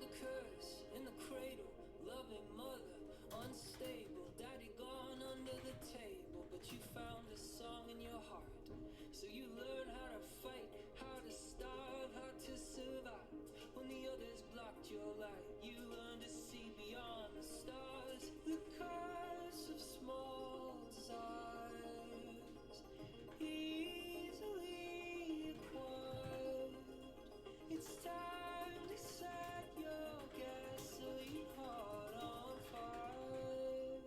the curse in the cradle, loving mother, unstable, daddy gone under the table, but you found a song in your heart. So you learn how to fight, how to starve, how to survive. When the others blocked your light, you learn to see beyond the stars. The curse of small desires, easily acquired. It's time to set your gasoline heart on fire.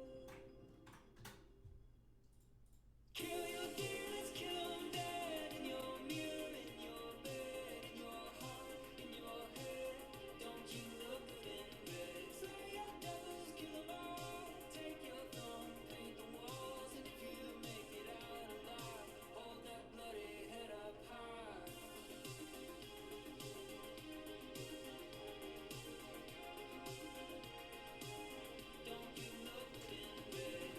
Kill your demons, kill them dead. In your mirror, in your bed, in your heart, in your head. Don't you look in red. Slay your devils, kill them all. Take your thumb, paint the walls. And if you make it out alive, hold that bloody head up high. Don't you look in red.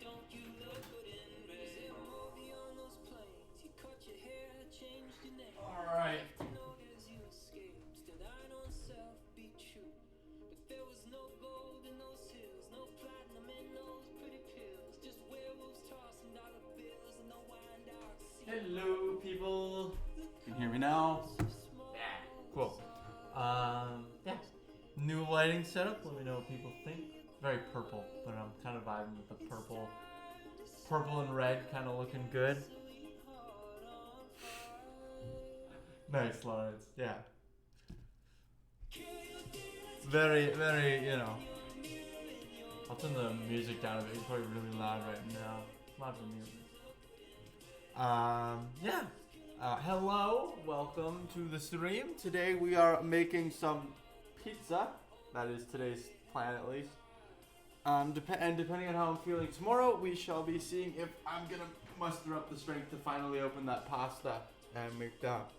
Don't you look good in red. Was there more beyond those planes? You cut your hair, changed your name. Alright. To know as you escaped, to thine own self be true. But there was no gold in those hills, no platinum in those pretty pills. Just werewolves tossing dollar bills in the wine dark sea. Hello, people. Can you hear me now? Yeah. Cool. Yeah. New lighting setup. Let me know what people think. Very purple, but I'm kind of vibing with the purple. Purple and red, kind of looking good. Nice, Lawrence. Yeah. Very, very, you know. I'll turn the music down a bit. It's probably really loud right now. Loud for music. Yeah. Hello, welcome to the stream. Today we are making some pizza. That is today's plan, at least. And depending on how I'm feeling tomorrow, we shall be seeing if I'm gonna muster up the strength to finally open that pasta and make that.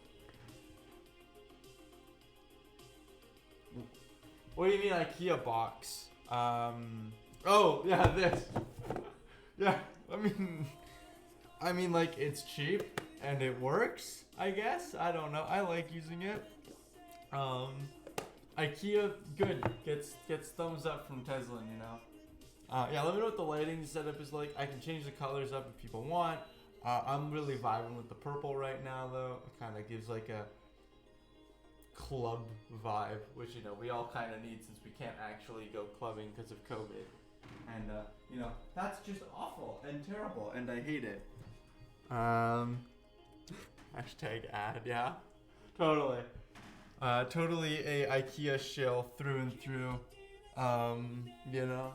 What do you mean IKEA box? Oh yeah, this. Yeah, I mean like it's cheap and it works. I guess I don't know. I like using it. IKEA good gets thumbs up from Tesla, you know. Yeah, let me know what the lighting setup is like. I can change the colors up if people want. I'm really vibing with the purple right now, though. It kind of gives like a club vibe, which, you know, we all kind of need since we can't actually go clubbing because of COVID. And, you know, that's just awful and terrible, and I hate it. Hashtag ad, yeah. Totally. Totally a IKEA shill through and through. You know.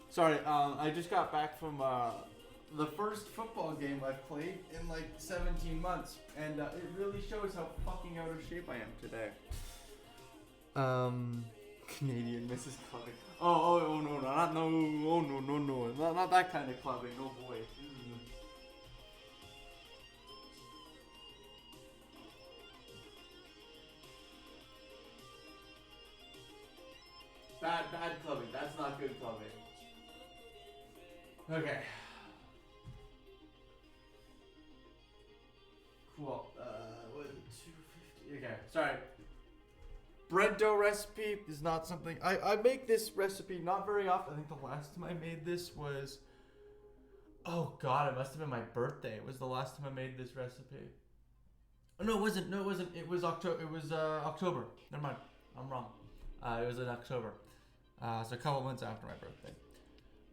Sorry, I just got back from the first football game I've played in like 17 months, and it really shows how fucking out of shape I am today. Canadian Mrs. Clubbing. Oh no, not that kind of clubbing. Oh boy. Bad clubbing. That's not good clubbing. Okay. Cool. What is it? 250. Okay. Sorry. Bread dough recipe is not something I make this recipe not very often. I think the last time I made this was, oh god, it must have been my birthday. It was the last time I made this recipe. Oh, no, it wasn't. It was October. It was October. Never mind. I'm wrong. It was in October. So a couple months after my birthday.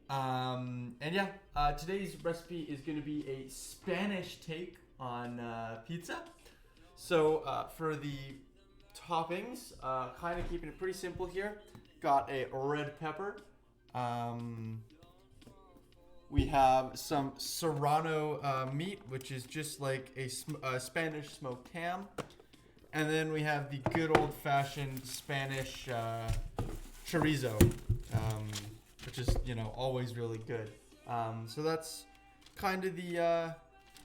And yeah, today's recipe is going to be a Spanish take on pizza. So for the toppings, kind of keeping it pretty simple here. Got a red pepper. We have some serrano meat, which is just like a Spanish smoked ham. And then we have the good old-fashioned Spanish chorizo, which is, you know, always really good. So that's kind of the,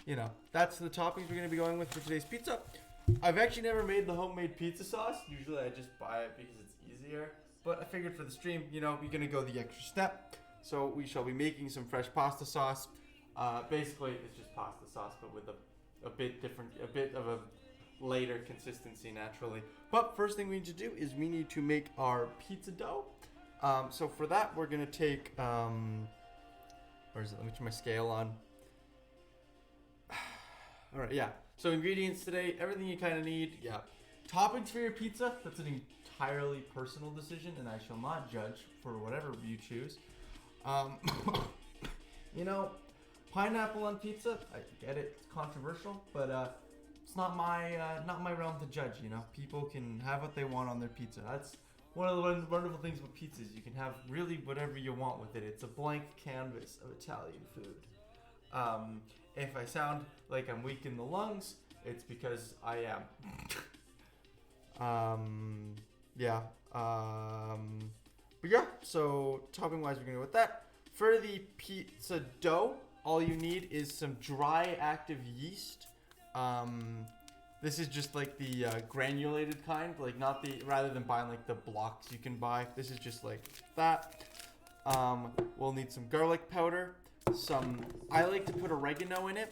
you know, that's the toppings we're going to be going with for today's pizza. I've actually never made the homemade pizza sauce. Usually I just buy it because it's easier. But I figured for the stream, you know, we're going to go the extra step. So we shall be making some fresh pasta sauce. Basically, it's just pasta sauce, but with a bit different, a bit of a lighter consistency naturally. But first thing we need to do is we need to make our pizza dough. So for that, we're gonna take, where is it? Let me turn my scale on. All right, yeah. So ingredients today, everything you kind of need. Yeah. Toppings for your pizza, that's an entirely personal decision, and I shall not judge for whatever you choose. You know, pineapple on pizza, I get it, it's controversial, but it's not my realm to judge. You know, people can have what they want on their pizza. That's one of the wonderful things with pizzas. You can have really whatever you want with it. It's a blank canvas of Italian food. If I sound like I'm weak in the lungs, it's because I am. Yeah. But yeah, so topping wise, we're gonna go with that. For the pizza dough, all you need is some dry active yeast. This is just like the granulated kind, like not the, rather than buying like the blocks you can buy. This is just like that. We'll need some garlic powder. I like to put oregano in it.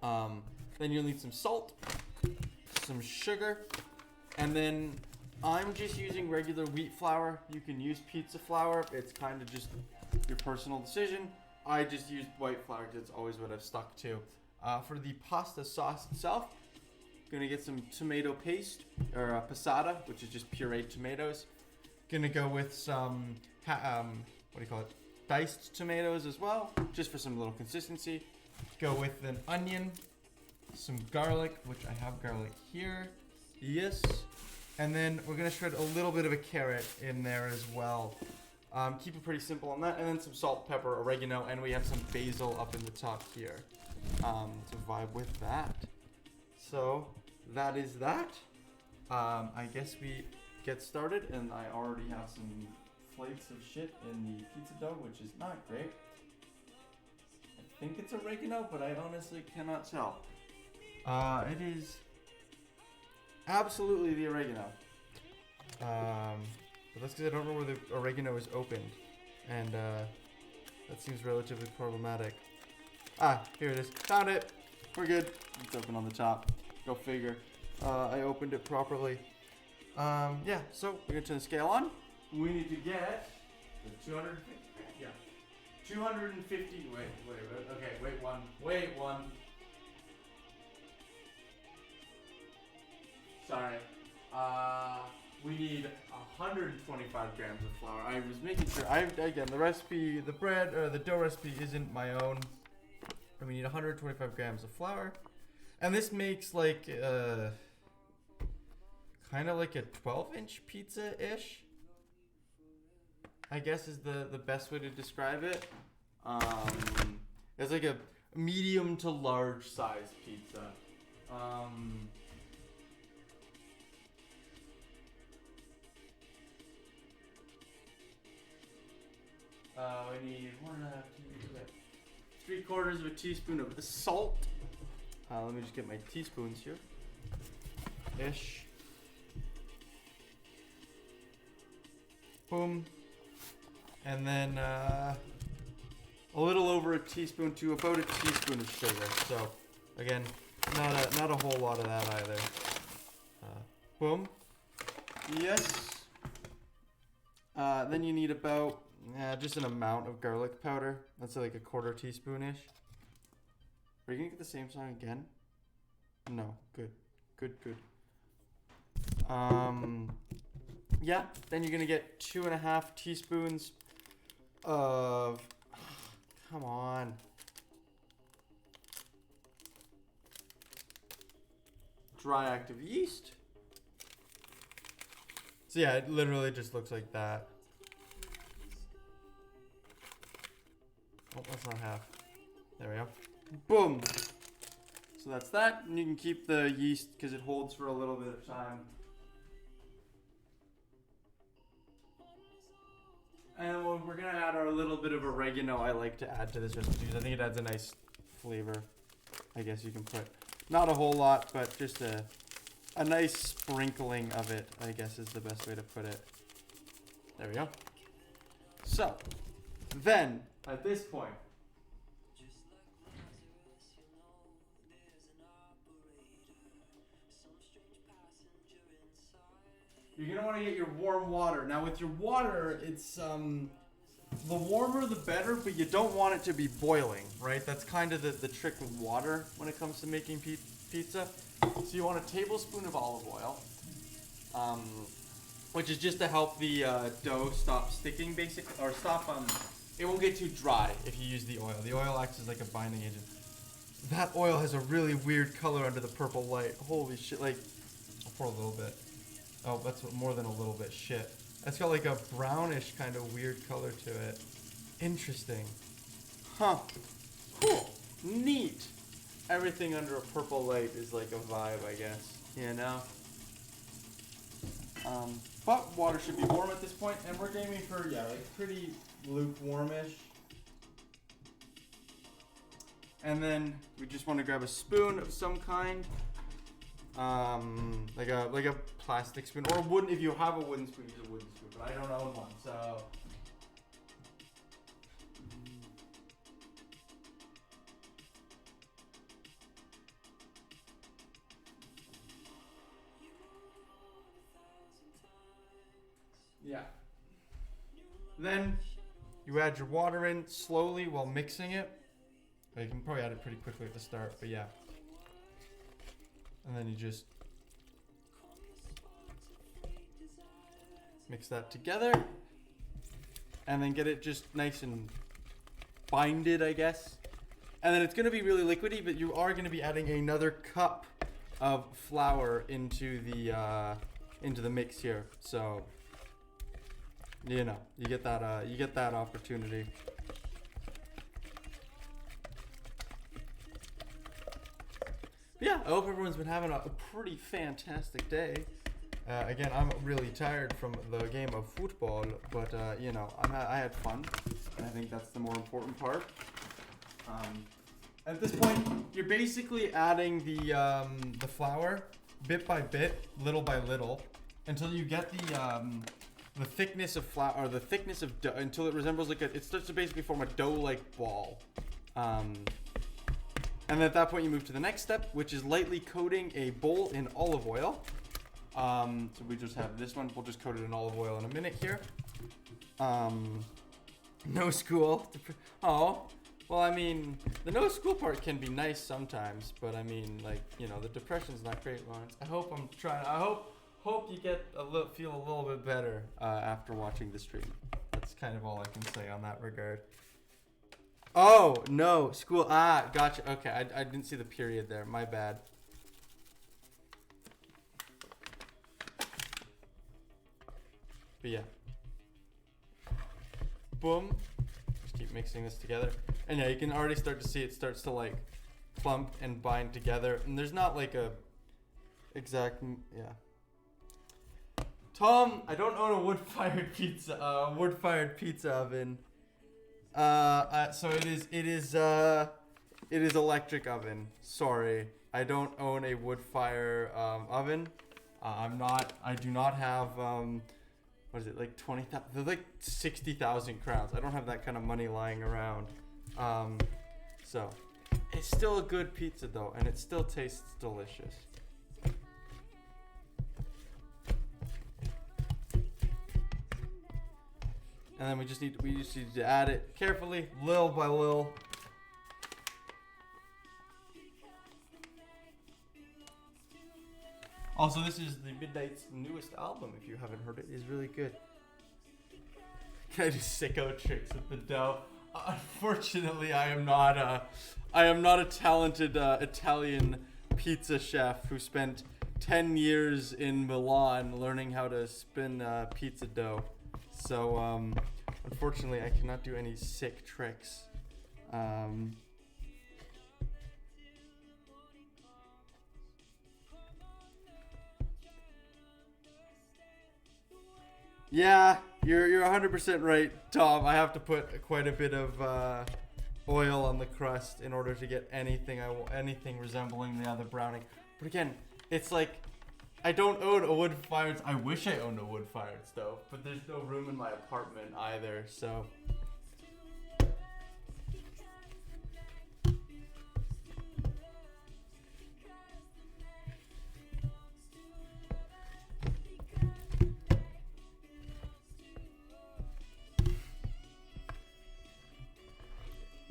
Then you'll need some salt, some sugar, and then I'm just using regular wheat flour. You can use pizza flour. It's kind of just your personal decision. I just used white flour because it's always what I've stuck to. For the pasta sauce itself, gonna get some tomato paste, or passata, which is just pureed tomatoes. Gonna go with some, diced tomatoes as well, just for some little consistency. Go with an onion, some garlic, which I have garlic here. Yes. And then we're gonna shred a little bit of a carrot in there as well. Keep it pretty simple on that. And then some salt, pepper, oregano, and we have some basil up in the top here to vibe with that. So that is that. I guess we get started, and I already have some flakes of shit in the pizza dough, which is not great. I think it's oregano, but I honestly cannot tell. It is absolutely the oregano. But that's because I don't know where the oregano is opened, and that seems relatively problematic. Here it is. Found it. We're good. It's open on the top. Go figure. I opened it properly. Yeah, so we're gonna turn the scale on. We need to get the 250. Yeah. 250. Wait one. Sorry. We need 125 grams of flour. I was making sure. Again, the recipe, the bread or the dough recipe isn't my own. And we need 125 grams of flour, and this makes like kind of like a 12-inch pizza-ish. I guess is the best way to describe it. It's like a medium to large size pizza. We need 3/4 of a teaspoon of salt. Let me just get my teaspoons here. Ish. Boom. And then a little over a teaspoon to about a teaspoon of sugar. So again, not a whole lot of that either. Boom. Yes. Then you need about just an amount of garlic powder. That's like a 1/4 teaspoon-ish. Are you gonna get the same song again? No. Good. Yeah. Then you're gonna get 2.5 teaspoons of. Come on. Dry active yeast. So yeah, it literally just looks like that. Oh, that's not half. There we go. Boom. So that's that. And you can keep the yeast because it holds for a little bit of time. And we're going to add our little bit of oregano I like to add to this recipe because I think it adds a nice flavor. I guess you can put not a whole lot, but just a nice sprinkling of it, I guess is the best way to put it. There we go. So, Then, at this point, Just like Lazarus, you know, there's an operator, some strange passenger inside. you're gonna want to get your warm water. Now, with your water, it's the warmer the better, but you don't want it to be boiling, right? That's kind of the trick with water when it comes to making pizza. So you want a tablespoon of olive oil, which is just to help the dough stop sticking, basically, or stop it won't get too dry if you use the oil. The oil acts as like a binding agent. That oil has a really weird color under the purple light. Holy shit! Like, I'll pour a little bit. Oh, that's more than a little bit. Shit. That's got like a brownish kind of weird color to it. Interesting. Huh. Cool. Neat. Everything under a purple light is like a vibe, I guess. You know? But water should be warm at this point, and we're aiming for, yeah, like pretty lukewarmish. And then we just want to grab a spoon of some kind. Like a plastic spoon, or a wooden. If you have a wooden spoon, use a wooden spoon. But I don't own one, so. Yeah. Then you add your water in slowly while mixing it. You can probably add it pretty quickly at the start, but yeah. And then you just mix that together. And then get it just nice and binded, I guess. And then it's going to be really liquidy, but you are going to be adding another cup of flour into the mix here. So, you know, you get that opportunity. Yeah, I hope everyone's been having a pretty fantastic day. Again, I'm really tired from the game of football, but you know, I had fun. And I think that's the more important part. At this point, you're basically adding the flour bit by bit, little by little, until you get the thickness of flour, or the thickness of dough, until it resembles like it starts to basically form a dough-like ball. And then at that point, you move to the next step, which is lightly coating a bowl in olive oil. So we just have this one. We'll just coat it in olive oil in a minute here. No school. Oh, well, I mean, the no school part can be nice sometimes, but I mean, like, you know, the depression's not great, Lawrence. I hope you get feel a little bit better after watching the stream. That's kind of all I can say on that regard. Oh, no, school. Ah, gotcha. Okay, I didn't see the period there. My bad. But yeah. Boom. Just keep mixing this together. And yeah, you can already start to see it starts to like clump and bind together. And there's not like a exact, yeah. Tom, I don't own a wood-fired pizza oven. So it is electric oven. Sorry, I don't own a wood fire oven. I do not have what is it, like 20,000? They're like 60,000 crowns. I don't have that kind of money lying around. So it's still a good pizza though, and it still tastes delicious. And then we just need to add it carefully, little by little. Also, this is the Midnight's newest album. If you haven't heard it, it's really good. I do sicko tricks with the dough. Unfortunately, I am not a talented Italian pizza chef who spent 10 years in Milan learning how to spin pizza dough. So, unfortunately, I cannot do any sick tricks. Yeah, you're 100% right, Tom. I have to put quite a bit of oil on the crust in order to get anything resembling the other browning. But again, it's like I don't own a wood-fired. I wish I owned a wood-fired stove, but there's no room in my apartment either. So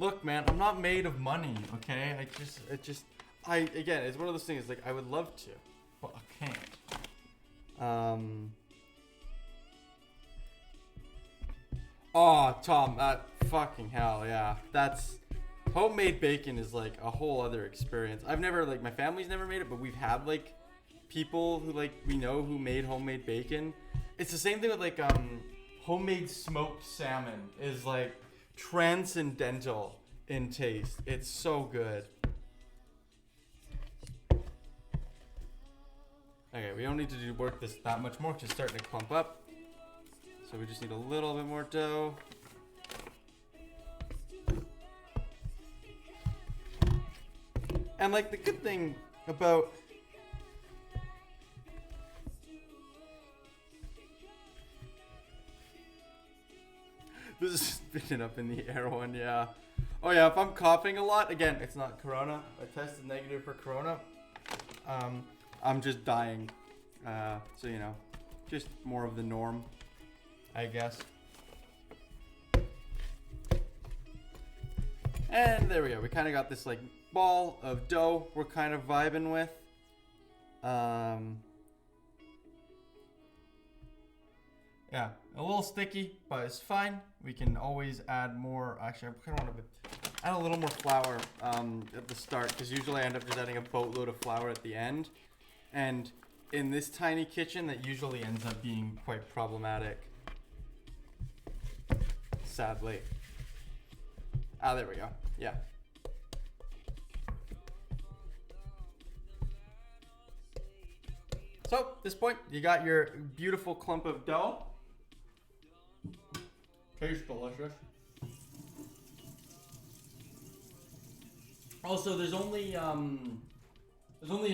Look, man, I'm not made of money, okay? Again, it's one of those things, like, I would love to, but I can't. Oh, Tom, that fucking hell, yeah. That's, homemade bacon is, like, a whole other experience. I've never, like, my family's never made it, but we've had, like, people who, like, we know who made homemade bacon. It's the same thing with, like, homemade smoked salmon is, like, transcendental in taste. It's so good. Okay, we don't need to do work this that much more because it's starting to clump up. So we just need a little bit more dough. And like the good thing about this is spinning up in the air one, yeah. Oh yeah, if I'm coughing a lot, again, it's not corona. I tested negative for corona. I'm just dying. So you know, just more of the norm, I guess. And there we go. We kind of got this like ball of dough we're kind of vibing with. Yeah, a little sticky, but it's fine. We can always add more. Actually, I kind of want to add a little more flour at the start, because usually I end up just adding a boatload of flour at the end. And in this tiny kitchen, that usually ends up being quite problematic. Sadly. Ah, there we go. Yeah. So, at this point, you got your beautiful clump of dough. Tastes delicious. Also, there's only a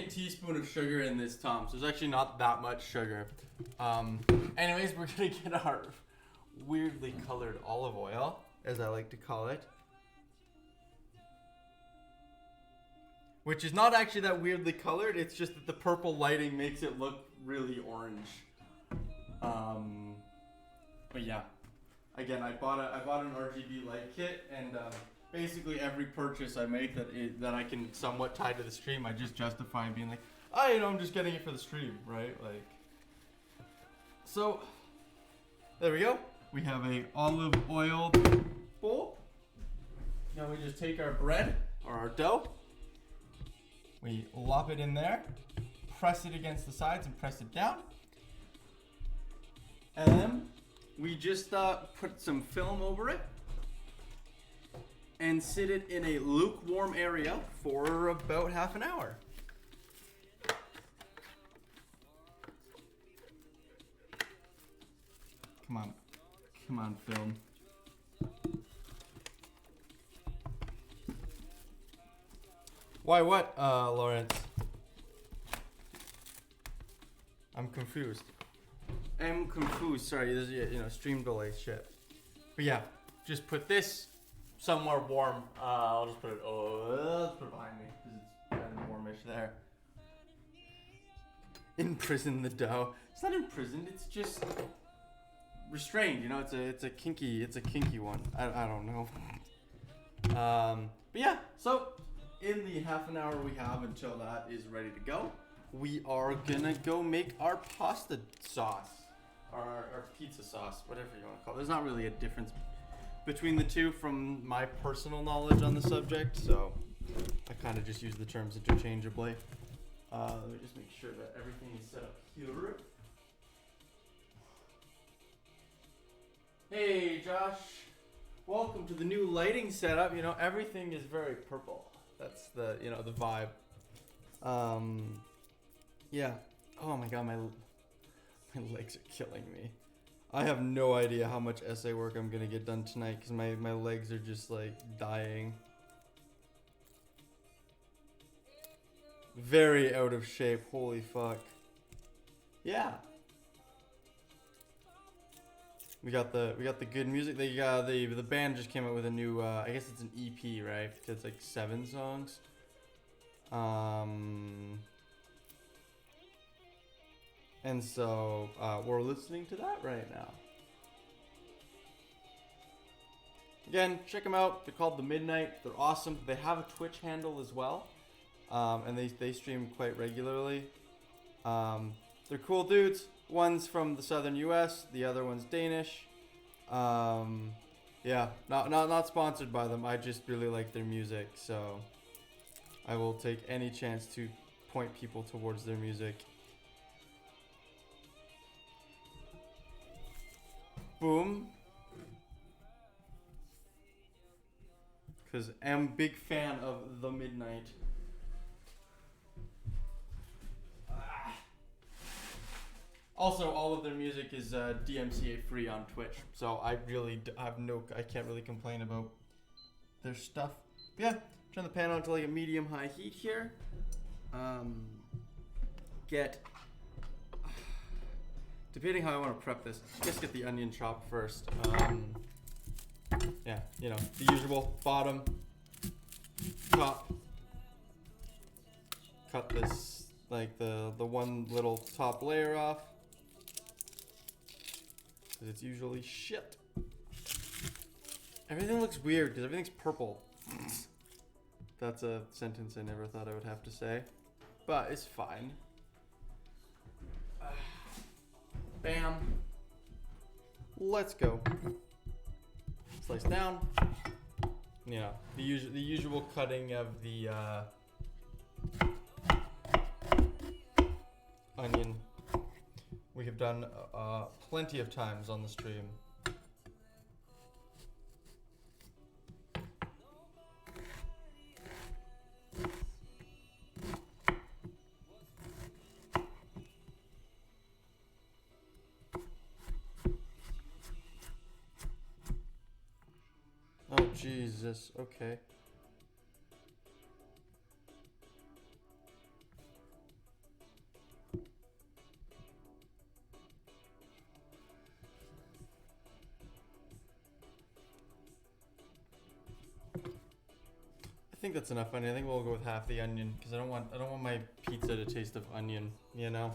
teaspoon of sugar in this, Tom. So there's actually not that much sugar. Anyways, we're gonna get our weirdly colored olive oil, as I like to call it. Which is not actually that weirdly colored, it's just that the purple lighting makes it look really orange. But yeah. Again, I bought an RGB light kit, and basically every purchase I make that I can somewhat tie to the stream, I just justify being like, oh, you know, I'm just getting it for the stream, right? Like, so there we go. We have a olive oil bowl. Now we just take our bread or our dough. We lop it in there, press it against the sides and press it down. And then we just put some film over it and sit it in a lukewarm area for about half an hour. Come on, film. Why what, Lawrence? I'm confused. Sorry, there's stream delay shit. But yeah, just put this somewhere warm. I'll just put it. Let's put it behind me because it's kind of warmish there. Imprison the dough. It's not imprisoned. It's just restrained. You know, it's a kinky one. I don't know. But yeah, so in the half an hour we have until that is ready to go, we are gonna go make our pasta sauce. Our pizza sauce, whatever you want to call it. There's not really a difference between the two from my personal knowledge on the subject, so I kind of just use the terms interchangeably. Let me just make sure that everything is set up here. Hey, Josh. Welcome to the new lighting setup. You know, everything is very purple. That's the vibe. Yeah. Oh my god, my legs are killing me. I have no idea how much essay work I'm gonna get done tonight because my legs are just like dying. Very out of shape. Holy fuck. Yeah. We got the good music. The band just came out with a new I guess it's an EP, right? It's like 7 songs. And so we're listening to that right now. Again, check them out. They're called The Midnight. They're awesome. They have a Twitch handle as well. And they stream quite regularly. They're cool dudes. One's from the southern US, the other one's Danish. Yeah, not sponsored by them. I just really like their music, so I will take any chance to point people towards their music. Boom. Because I'm a big fan of The Midnight. Also, all of their music is DMCA free on Twitch, so I really I can't really complain about their stuff. But yeah, turn the pan on to like a medium-high heat here. Depending how I want to prep this, just get the onion chop first. Yeah, you know, the usual bottom, top. Cut this, like the one little top layer off. Because it's usually shit. Everything looks weird because everything's purple. That's a sentence I never thought I would have to say. But it's fine. Bam. Let's go. Slice down. You know, the usual cutting of the onion we have done plenty of times on the stream. Oh Jesus, okay. I think that's enough onion. I think we'll go with half the onion because I don't want my pizza to taste of onion, you know.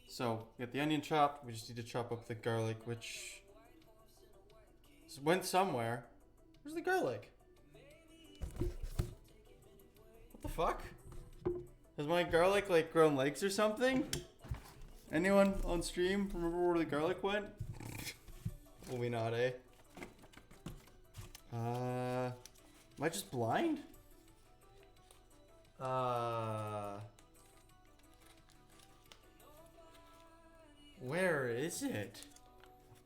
So we got the onion chopped. We just need to chop up the garlic, which went somewhere. Where's the garlic? What the fuck? Has my garlic like grown legs or something? Anyone on stream remember where the garlic went? Probably not, eh? Am I just blind? Where is it?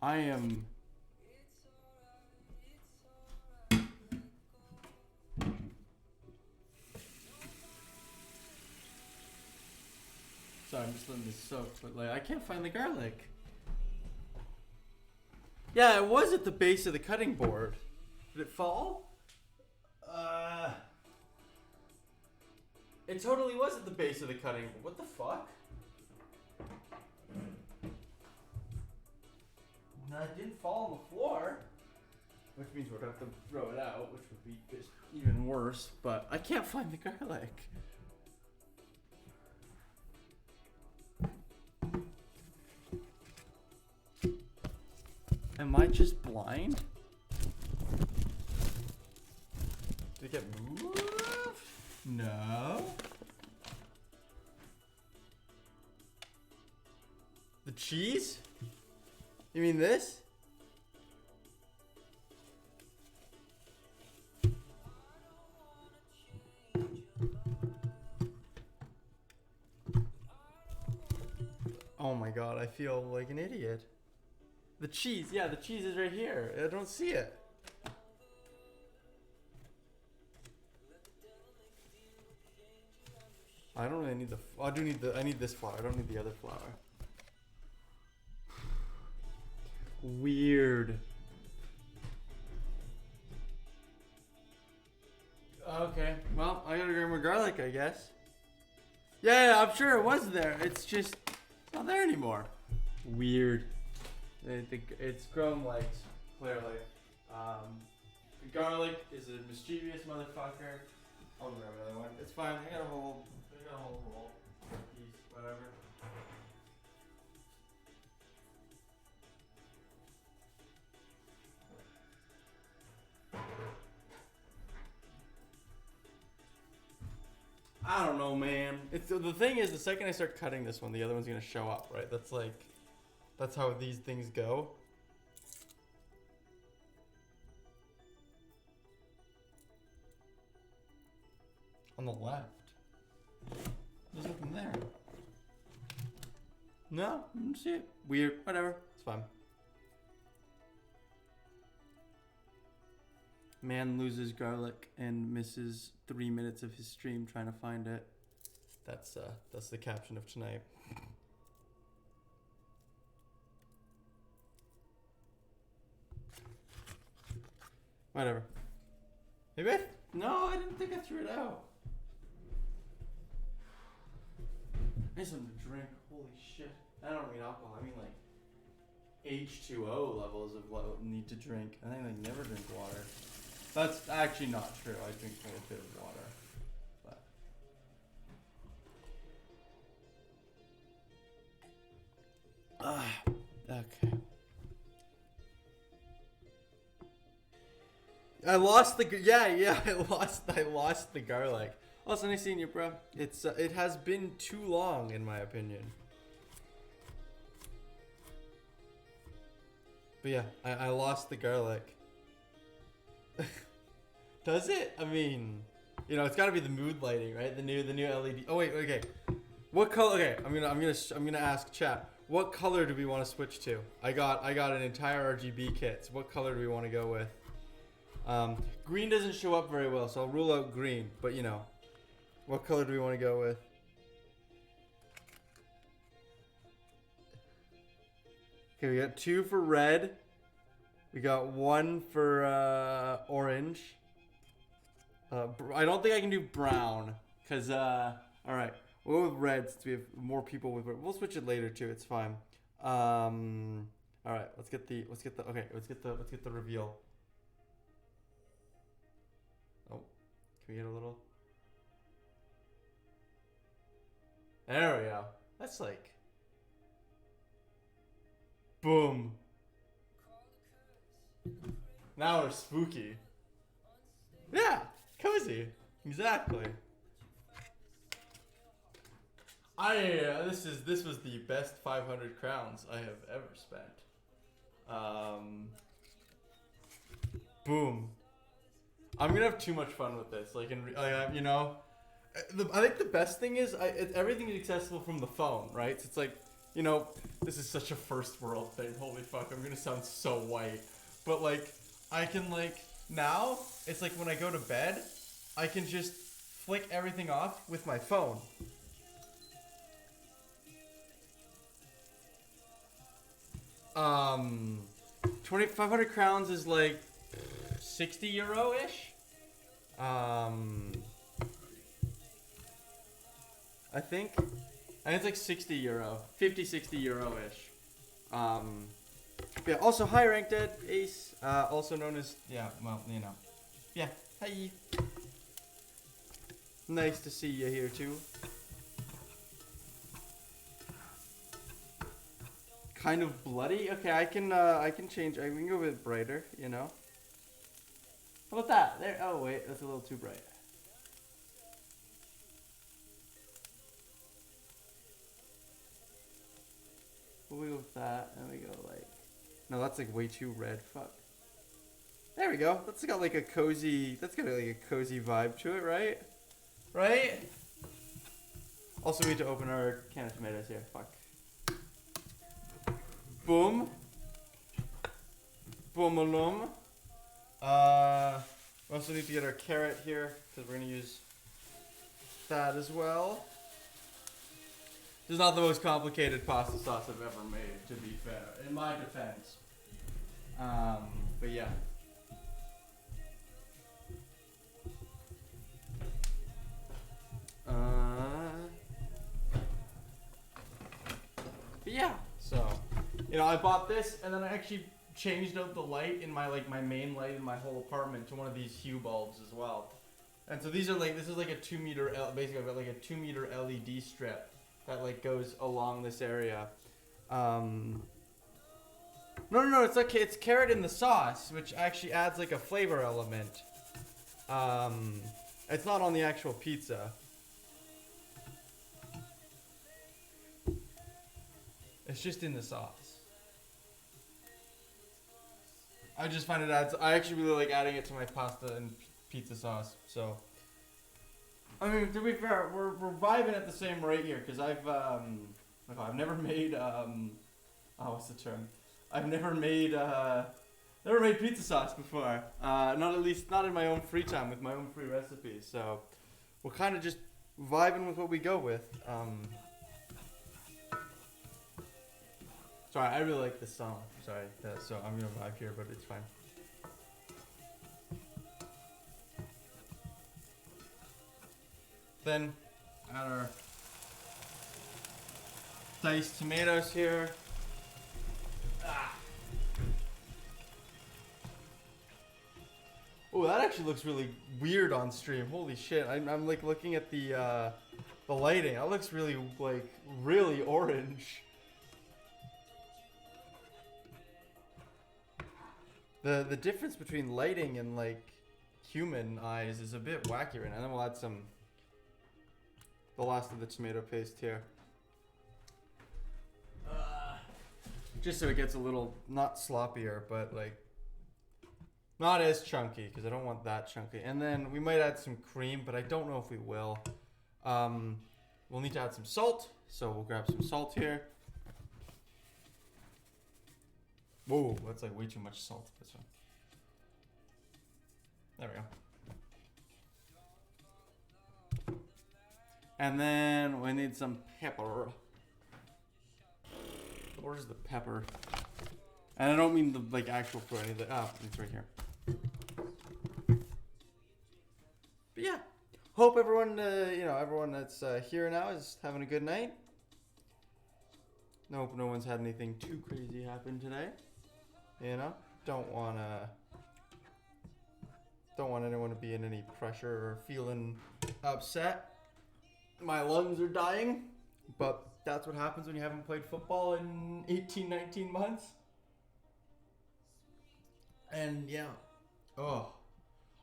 I am... Sorry, I'm just letting this soak, but like, I can't find the garlic. Yeah, it was at the base of the cutting board. Did it fall? It totally was at the base of the cutting board. What the fuck? No, it didn't fall on the floor. Which means we're gonna have to throw it out, which would be just even worse. But I can't find the garlic. Am I just blind? Did it get moved? No. The cheese? You mean this? Oh my god, I feel like an idiot. The cheese, yeah, the cheese is right here. I don't see it. I don't really need the. I do need the. I need this flour. I don't need the other flour. Weird. Okay. Well, I gotta grab more garlic, I guess. Yeah, I'm sure it was there. It's just not there anymore. Weird. It's grown legs, clearly. The garlic is a mischievous motherfucker. I'll grab another one. It's fine. I got a whole roll, piece, whatever. know, man. It's the thing is, the second I start cutting this one, the other one's gonna show up, right? That's how these things go. On the left, there's nothing there. No, I don't see it. Weird. Whatever. It's fine. Man loses garlic and misses 3 minutes of his stream trying to find it. That's the caption of tonight. Whatever. Maybe no, I didn't think I threw it out. I need something to drink. Holy shit. I don't mean alcohol. I mean like H2O levels of what I need to drink. I think I never drink water. That's actually not true. I drink quite a bit of water. But okay. I lost the I lost the garlic. Also, nice seeing you, bro. It has been too long, in my opinion. But yeah, I lost the garlic. Does it? I mean, you know, it's got to be the mood lighting, right? The new LED. Oh wait, okay. What color? Okay, I'm gonna ask chat. What color do we want to switch to? I got an entire RGB kit. So what color do we want to go with? Green doesn't show up very well, so I'll rule out green. But you know, what color do we want to go with? Okay, we got 2 for red. We got 1 for orange. I don't think I can do brown, cause all right, we'll go with red since we have more people with red. We'll switch it later too. It's fine. All right, let's get the reveal. Oh, can we get a little? There we go. That's like, boom. Now we're spooky. Yeah, cozy. Exactly. This was the best 500 crowns I have ever spent. Boom. I'm gonna have too much fun with this. Like, you know, I think the best thing is everything is accessible from the phone, right? So it's like, you know, this is such a first world thing. Holy fuck, I'm gonna sound so white. But like, I can like, now, it's like when I go to bed, I can just flick everything off with my phone. $2,500 crowns is like 60 euro-ish. I think it's like 60 euro, 50, 60 euro-ish. Yeah, also hi Ranked Dead Ace, also known as, yeah, well, you know. Yeah, hi. Nice to see you here too. Kind of bloody. Okay, I can change. I can go a bit brighter, you know. How about that? There. Oh wait, that's a little too bright. We'll go with that, and we go like. No, that's like way too red. Fuck. There we go. That's got like a cozy. That's got like a cozy vibe to it, right? Right. Also, we need to open our can of tomatoes here. Fuck. Boom. Boom alum. We also need to get our carrot here because we're gonna use that as well. This is not the most complicated pasta sauce I've ever made, to be fair, in my defense. But yeah. But yeah, so, you know, I bought this and then I actually changed out the light in my, like, my main light in my whole apartment to one of these Hue bulbs as well. And so these are like, this is like a 2 meter, basically I've got like a 2 meter LED strip that like goes along this area. No, it's like, it's carrot in the sauce, which actually adds like a flavor element. It's not on the actual pizza. It's just in the sauce. I just find it adds. I actually really like adding it to my pasta and pizza sauce. So, I mean, to be fair, we're vibing at the same rate here because I've never made what's the term? I've never made pizza sauce before. Not in my own free time with my own free recipes. So, we're kind of just vibing with what we go with. Sorry, I really like this song. Sorry, so I'm gonna vibe here, but it's fine. Then, add our diced tomatoes here. Oh, that actually looks really weird on stream. Holy shit! I'm like looking at the lighting. That looks really really orange. The difference between lighting and like human eyes is a bit wacky right now. And then we'll add the last of the tomato paste here. Just so it gets a little, not sloppier, but like not as chunky, because I don't want that chunky. And then we might add some cream, but I don't know if we will. We'll need to add some salt, so we'll grab some salt here. Whoa, that's like way too much salt, this one. There we go. And then we need some pepper. Where's the pepper? And I don't mean the like actual fruit. I need the, it's right here. But yeah, hope everyone, everyone that's here now is having a good night. Hope no one's had anything too crazy happen today. You know, don't want anyone to be in any pressure or feeling upset. My lungs are dying, but that's what happens when you haven't played football in 18, 19 months. And yeah. Oh.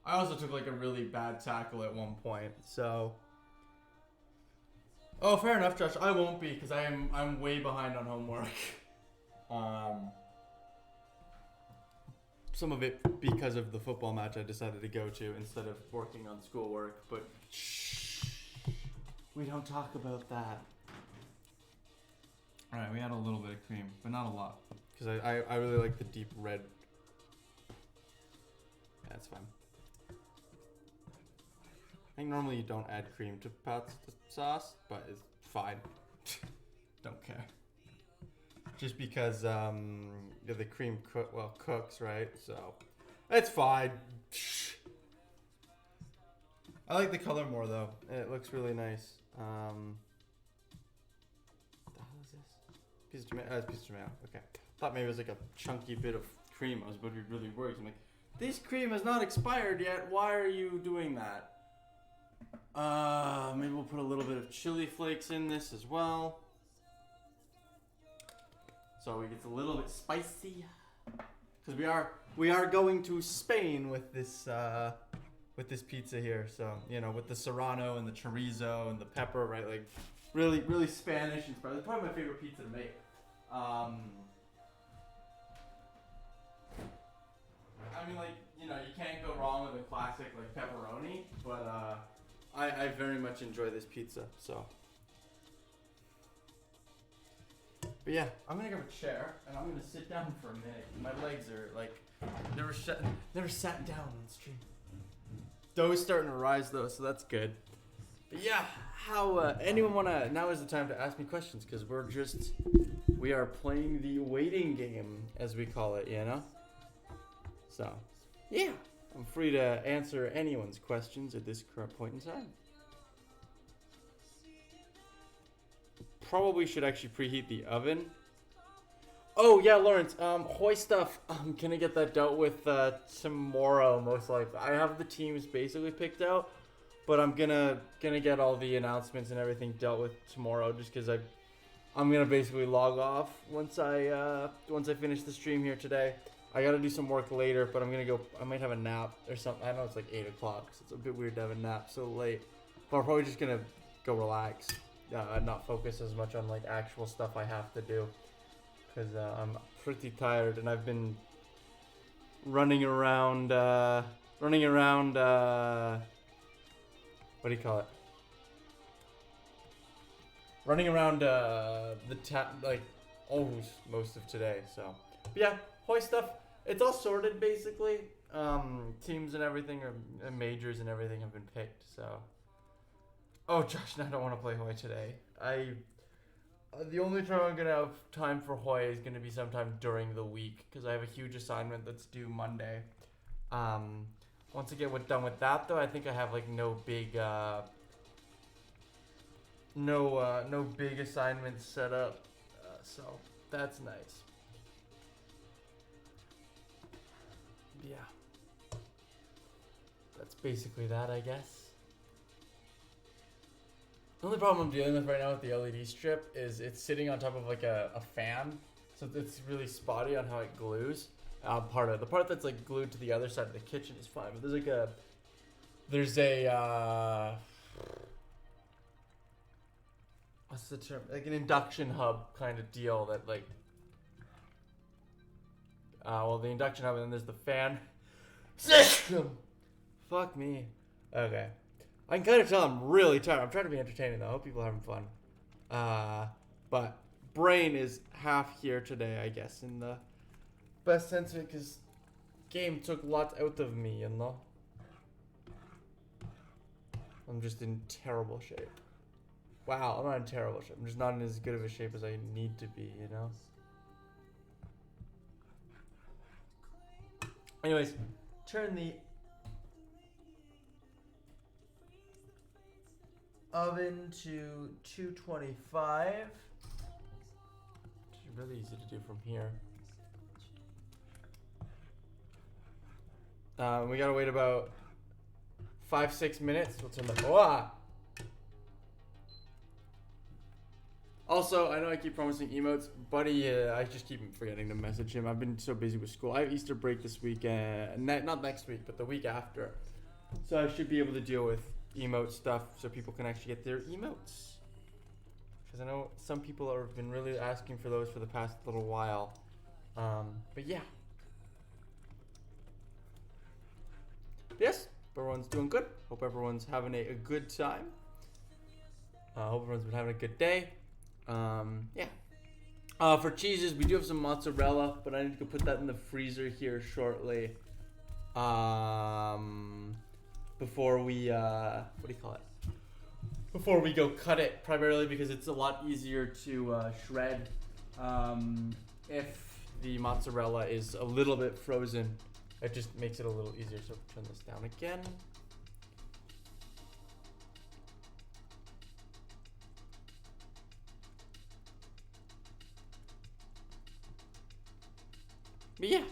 I also took like a really bad tackle at one point, so. Oh, fair enough, Josh. I won't be because I'm way behind on homework. Some of it because of the football match I decided to go to instead of working on schoolwork, but shh, we don't talk about that. All right, we add a little bit of cream, but not a lot, because I really like the deep red. That's fine. I think normally you don't add cream to pasta sauce, but it's fine. Don't care. Just because the cream cooks, right? So it's fine. I like the color more though. It looks really nice. What the hell is this? Piece of tomato. Piece of tomato. Okay. Thought maybe it was like a chunky bit of cream. I was about to be really worried. I'm like, this cream has not expired yet. Why are you doing that? Maybe we'll put a little bit of chili flakes in this as well. So it gets a little bit spicy, because we are going to Spain with this pizza here. So with the serrano and the chorizo and the pepper, right? Like really really Spanish inspired. It's probably my favorite pizza to make. I mean, like you can't go wrong with a classic like pepperoni, but I very much enjoy this pizza. So. But yeah, I'm gonna grab a chair and I'm gonna sit down for a minute. My legs are like never sat down on stream. Dough's starting to rise though, so that's good. But yeah, how anyone wanna? Now is the time to ask me questions because we are playing the waiting game as we call it, So yeah, I'm free to answer anyone's questions at this current point in time. Probably should actually preheat the oven. Oh yeah, Lawrence. Hoy stuff. I'm gonna get that dealt with tomorrow, most likely. I have the teams basically picked out, but I'm gonna get all the announcements and everything dealt with tomorrow, just because I'm gonna basically log off once I finish the stream here today. I gotta do some work later, but I'm gonna go. I might have a nap or something. I know it's like 8 o'clock, so it's a bit weird to have a nap so late. But I'm probably just gonna go relax. Not focus as much on like actual stuff I have to do. because I'm pretty tired and I've been running around. What do you call it? Running around like almost most of today. So, but yeah, Hoy stuff. It's all sorted basically. Teams and everything and majors and everything have been picked. So, oh Josh, I don't want to play Hoy today. The only time I'm gonna have time for Hoy is gonna be sometime during the week because I have a huge assignment that's due Monday. Once I get done with that though, I think I have like no big assignments set up, so that's nice. Yeah, that's basically that, I guess. The only problem I'm dealing with right now with the LED strip is it's sitting on top of like a fan, so it's really spotty on how it glues. The part that's like glued to the other side of the kitchen is fine, but there's a what's the term? Like an induction hub kind of deal that like, the induction hub and then there's the fan system. Fuck me. Okay. I can kind of tell I'm really tired. I'm trying to be entertaining though. I hope people are having fun. But brain is half here today, I guess, in the best sense of it, because game took lots out of me, you know? I'm just in terrible shape. Wow, I'm not in terrible shape. I'm just not in as good of a shape as I need to be, you know? Anyways, turn the oven to 225. It's really easy to do from here. We gotta wait about 5-6 minutes. We'll turn the Also, I know I keep promising emotes, buddy. I just keep forgetting to message him. I've been so busy with school. I have Easter break this weekend, not next week, but the week after. So I should be able to deal with emote stuff so people can actually get their emotes. Because I know some people have been really asking for those for the past little while. But yeah. Yes, everyone's doing good. Hope everyone's having a good time. Hope everyone's been having a good day. Yeah. For cheeses, we do have some mozzarella, but I need to go put that in the freezer here shortly. Before we, Before we go cut it, primarily because it's a lot easier to shred if the mozzarella is a little bit frozen. It just makes it a little easier. So turn this down again. But yeah,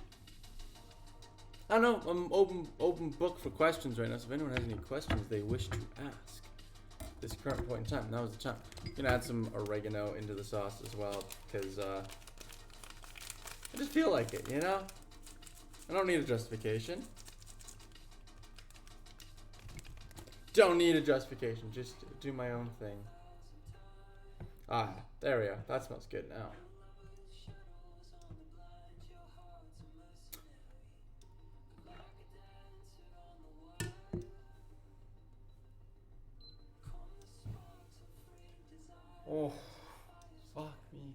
I don't know. I'm open book for questions right now. So if anyone has any questions they wish to ask, this current point in time, now is the time. I'm gonna add some oregano into the sauce as well because I just feel like it, you know. I don't need a justification. Don't need a justification. Just do my own thing. Ah, there we go. That smells good now. Oh, fuck me.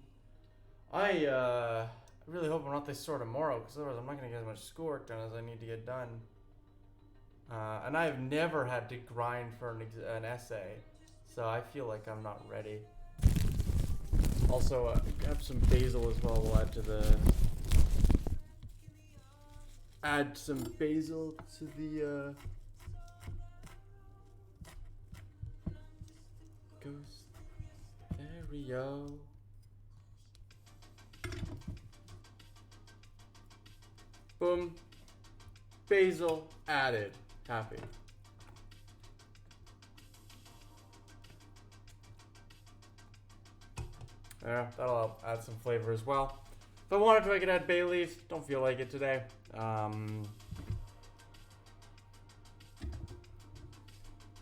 I really hope I'm not this sore tomorrow, because otherwise I'm not going to get as much schoolwork done as I need to get done. And I've never had to grind for an essay, so I feel like I'm not ready. Also, have some basil as well. We'll add some basil to the ghost. There we go. Boom. Basil added. Happy. Yeah, that'll help add some flavor as well. If I wanted to, I could add bay leaf. Don't feel like it today.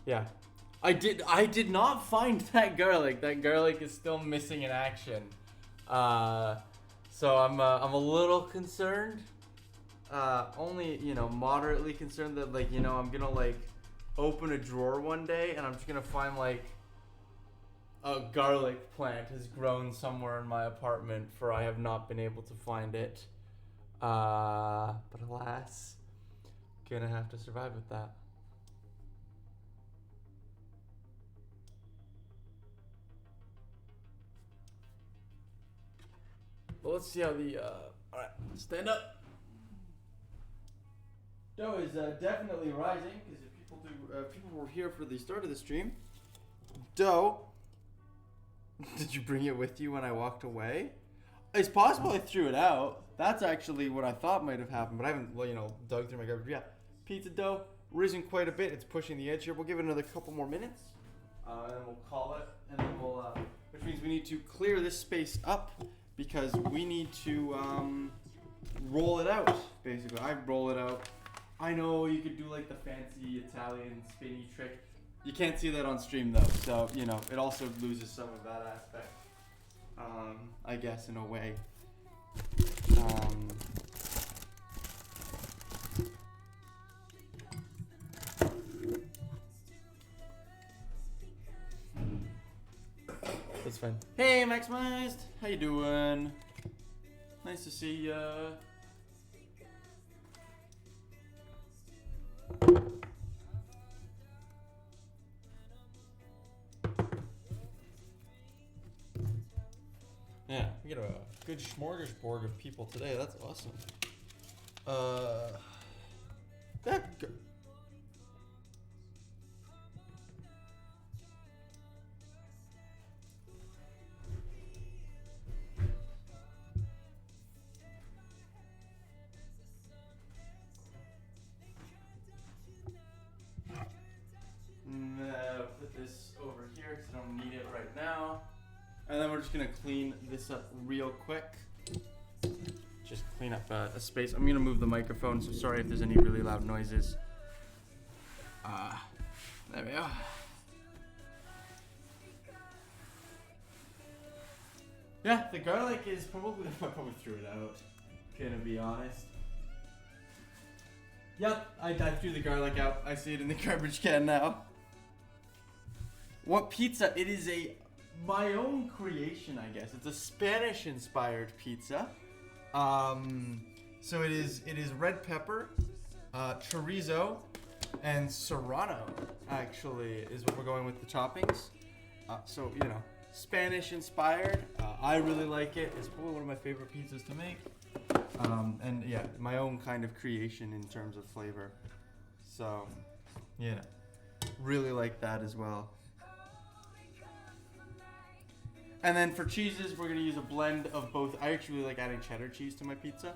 Yeah. I did not find that garlic. That garlic is still missing in action. So I'm a little concerned. Only, moderately concerned that, like, I'm gonna, like, open a drawer one day and I'm just gonna find, like, a garlic plant has grown somewhere in my apartment, for I have not been able to find it. But alas, gonna have to survive with that. Well, let's see how the, alright, stand up. Dough is definitely rising, because if people were here for the start of the stream. Dough, did you bring it with you when I walked away? It's possible I threw it out. That's actually what I thought might have happened, but I haven't, dug through my garbage. Yeah, pizza dough risen quite a bit. It's pushing the edge here. We'll give it another couple more minutes, and then we'll call it, and then we'll, which means we need to clear this space up because we need to roll it out. Basically, I roll it out. I know you could do like the fancy Italian spinny trick. You can't see that on stream though, so it also loses some of that aspect. I guess in a way. That's fine. Hey, Maximized, how you doing? Nice to see ya. Yeah, we get a good smorgasbord of people today. That's awesome. Put this over here because I don't need it right now. And then we're just gonna clean this up real quick. Just clean up a space. I'm gonna move the microphone, so sorry if there's any really loud noises. There we go. Yeah, the garlic is probably, I probably threw it out, gonna be honest. Yep, I threw the garlic out. I see it in the garbage can now. What pizza? It is my own creation, I guess. It's a Spanish-inspired pizza. So it is red pepper, chorizo, and serrano. Actually, is what we're going with the toppings. So Spanish-inspired. I really like it. It's probably one of my favorite pizzas to make. And yeah, my own kind of creation in terms of flavor. So, really like that as well. And then for cheeses, we're going to use a blend of both. I actually like adding cheddar cheese to my pizza.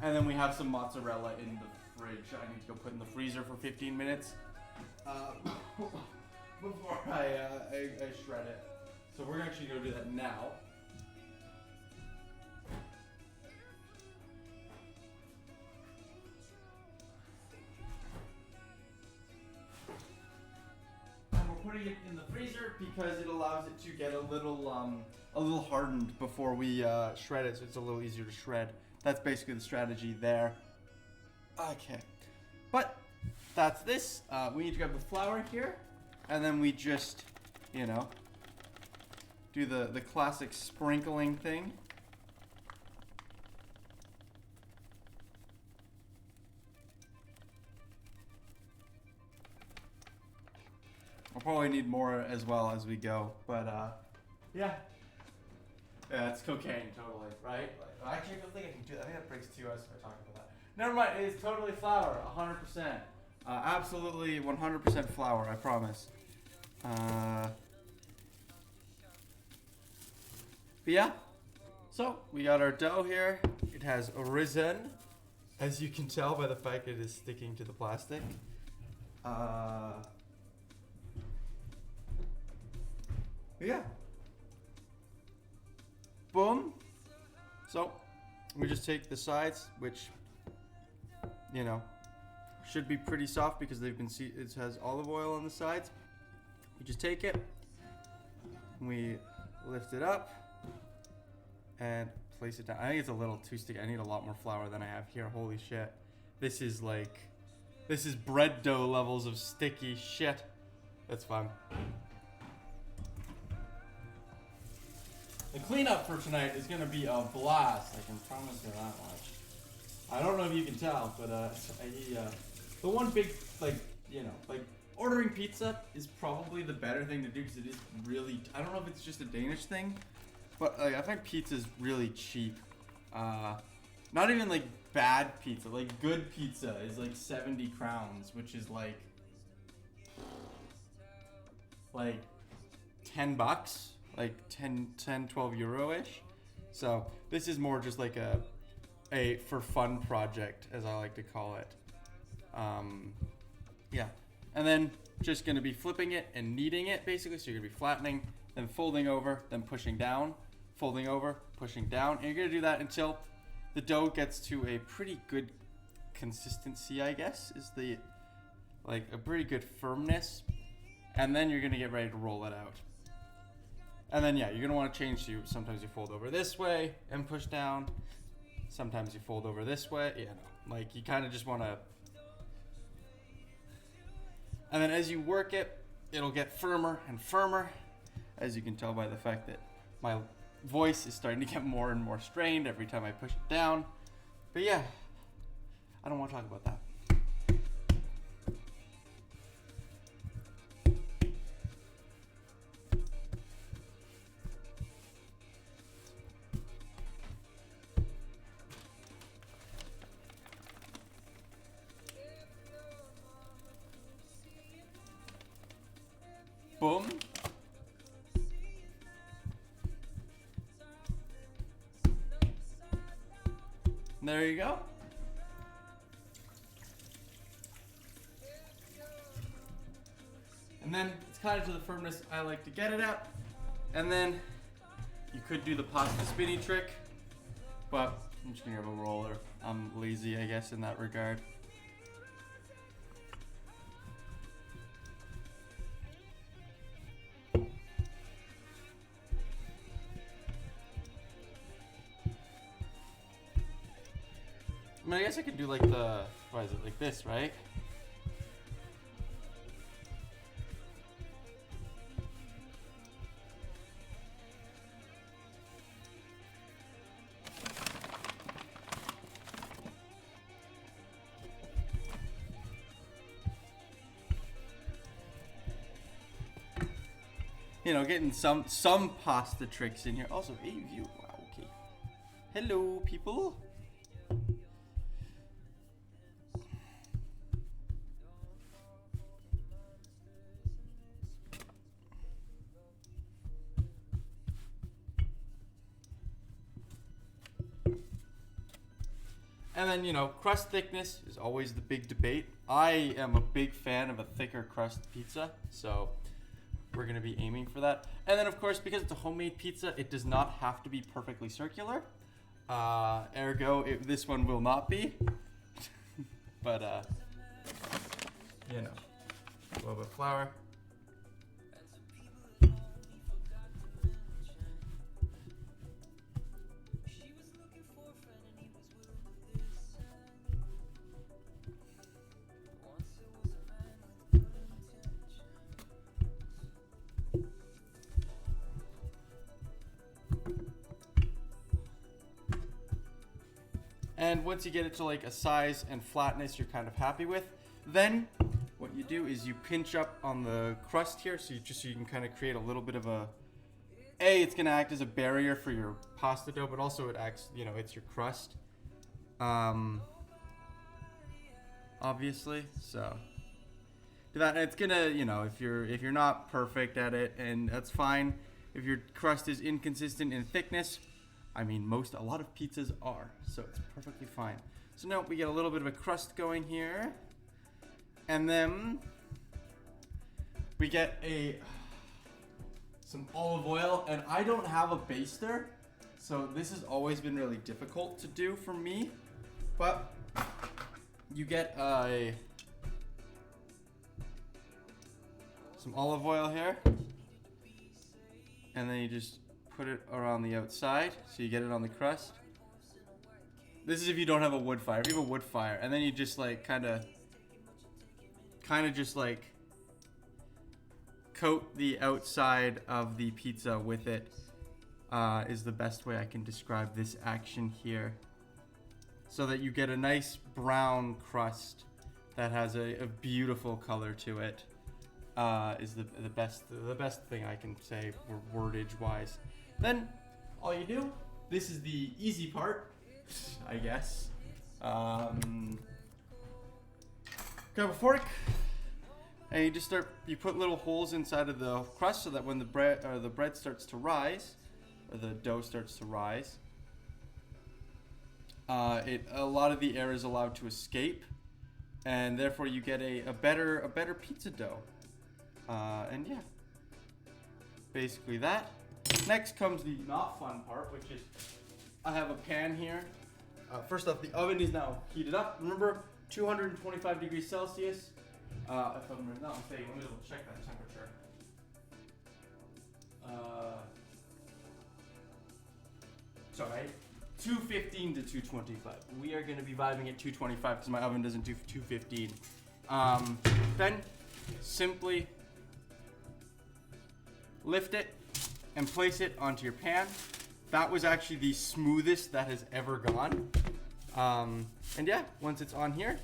And then we have some mozzarella in the fridge. I need to go put in the freezer for 15 minutes before I shred it. So we're actually going to do that now. Putting it in the freezer because it allows it to get a little hardened before we shred it, so it's a little easier to shred. That's basically the strategy there. Okay, but that's this. We need to grab the flour here, and then we just, do the classic sprinkling thing. I'll probably need more as well as we go, but yeah, it's cocaine, totally, right? Actually, I don't think I can do that. I think that breaks 2 hours if I talk about that. Never mind, it is totally flour, 100%. Absolutely 100% flour, I promise. But yeah, so we got our dough here. It has risen, as you can tell by the fact that it is sticking to the plastic. Yeah. Boom. So we just take the sides, which should be pretty soft because it has olive oil on the sides. We just take it, we lift it up and place it down. I think it's a little too sticky. I need a lot more flour than I have here. Holy shit. This is bread dough levels of sticky shit. That's fun. The cleanup for tonight is gonna be a blast. I can promise you that much. I don't know if you can tell, but the one big ordering pizza is probably the better thing to do because it is really. I don't know if it's just a Danish thing, but I find pizza is really cheap. Not even like bad pizza, like good pizza is like 70 crowns, which is like $10, like 10, 12 euro-ish. So this is more just like a for fun project, as I like to call it. Yeah. And then just gonna be flipping it and kneading it basically. So you're gonna be flattening, then folding over, then pushing down, folding over, pushing down. And you're gonna do that until the dough gets to a pretty good consistency, I guess, is a pretty good firmness. And then you're gonna get ready to roll it out. And then yeah, you're gonna wanna change to, sometimes you fold over this way and push down. Sometimes you fold over this way. Yeah, no. Like you kinda just wanna. And then as you work it, it'll get firmer and firmer. As you can tell by the fact that my voice is starting to get more and more strained every time I push it down. But yeah, I don't want to talk about that. Boom. There you go. And then it's kind of to the firmness I like to get it at. And then you could do the pasta spinny trick, but I'm just gonna have a roller. I'm lazy, I guess, in that regard. I mean, I guess I could do like what is it, like this, right? You know, getting some pasta tricks in here. Also, hey, you, wow, okay. Hello, people. And then, you know, crust thickness is always the big debate. I am a big fan of a thicker crust pizza, so we're going to be aiming for that. And then, of course, because it's a homemade pizza, it does not have to be perfectly circular. Ergo, this one will not be. But, you know, a little bit of flour. And once you get it to like a size and flatness you're kind of happy with, then what you do is you pinch up on the crust here, so you can kind of create a little bit of it's gonna act as a barrier for your pasta dough, but also it acts, you know, it's your crust. Obviously, so do that. And it's gonna, you know, if you're not perfect at it, and that's fine. If your crust is inconsistent in thickness, I mean, a lot of pizzas are, so it's perfectly fine. So now we get a little bit of a crust going here, and then we get some olive oil, and I don't have a baster, so this has always been really difficult to do for me, but you get some olive oil here, and then you just put it around the outside so you get it on the crust. This is if you don't have a wood fire. If you have a wood fire, and then you just like kind of just like coat the outside of the pizza with it, is the best way I can describe this action here. So that you get a nice brown crust that has a beautiful color to it, is the best thing I can say wordage wise. Then all you do, this is the easy part, I guess. Grab a fork, and you just you put little holes inside of the crust so that when the bread starts to rise, or the dough starts to rise, a lot of the air is allowed to escape, and therefore you get a better pizza dough. And yeah, basically that. Next comes the not fun part, which is I have a pan here. First off, the oven is now heated up. Remember, 225 degrees Celsius. If I'm not mistaken, let me double check that temperature. Sorry, 215 to 225. We are going to be vibing at 225 because my oven doesn't do 215. Then simply lift it and place it onto your pan. That was actually the smoothest that has ever gone. And yeah, once it's on here,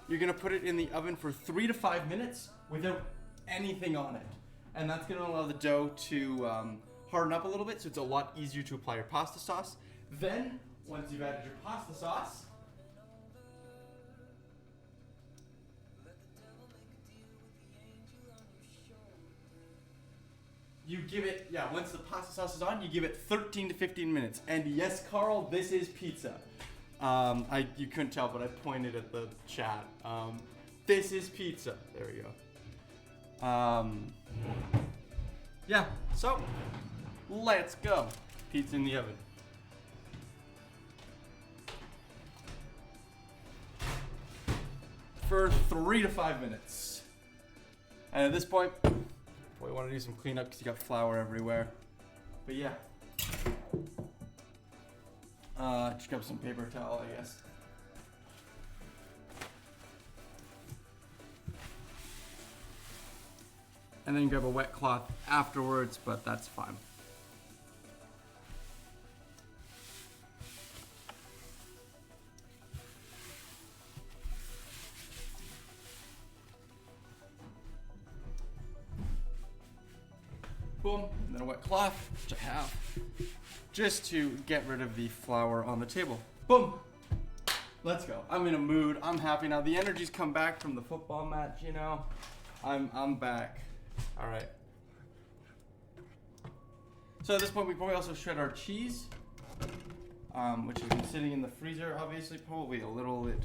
you're gonna put it in the oven for 3 to 5 minutes without anything on it. And that's gonna allow the dough to harden up a little bit, so it's a lot easier to apply your pasta sauce. Then, once you've added your pasta sauce, you give it, once the pasta sauce is on, you give it 13 to 15 minutes. And yes, Carl, this is pizza. You couldn't tell, but I pointed at the chat. This is pizza. There we go. Yeah, so let's go. Pizza in the oven. For 3 to 5 minutes. And at this point, we want to do some cleanup because you got flour everywhere. But yeah. Just grab some paper towel, I guess. And then grab a wet cloth afterwards, but that's fine. Boom, and then a wet cloth, which I have, just to get rid of the flour on the table. Boom, let's go. I'm in a mood, I'm happy now. The energy's come back from the football match, you know. I'm back. All right. So at this point, we probably also shred our cheese, which has been sitting in the freezer, obviously, probably a little bit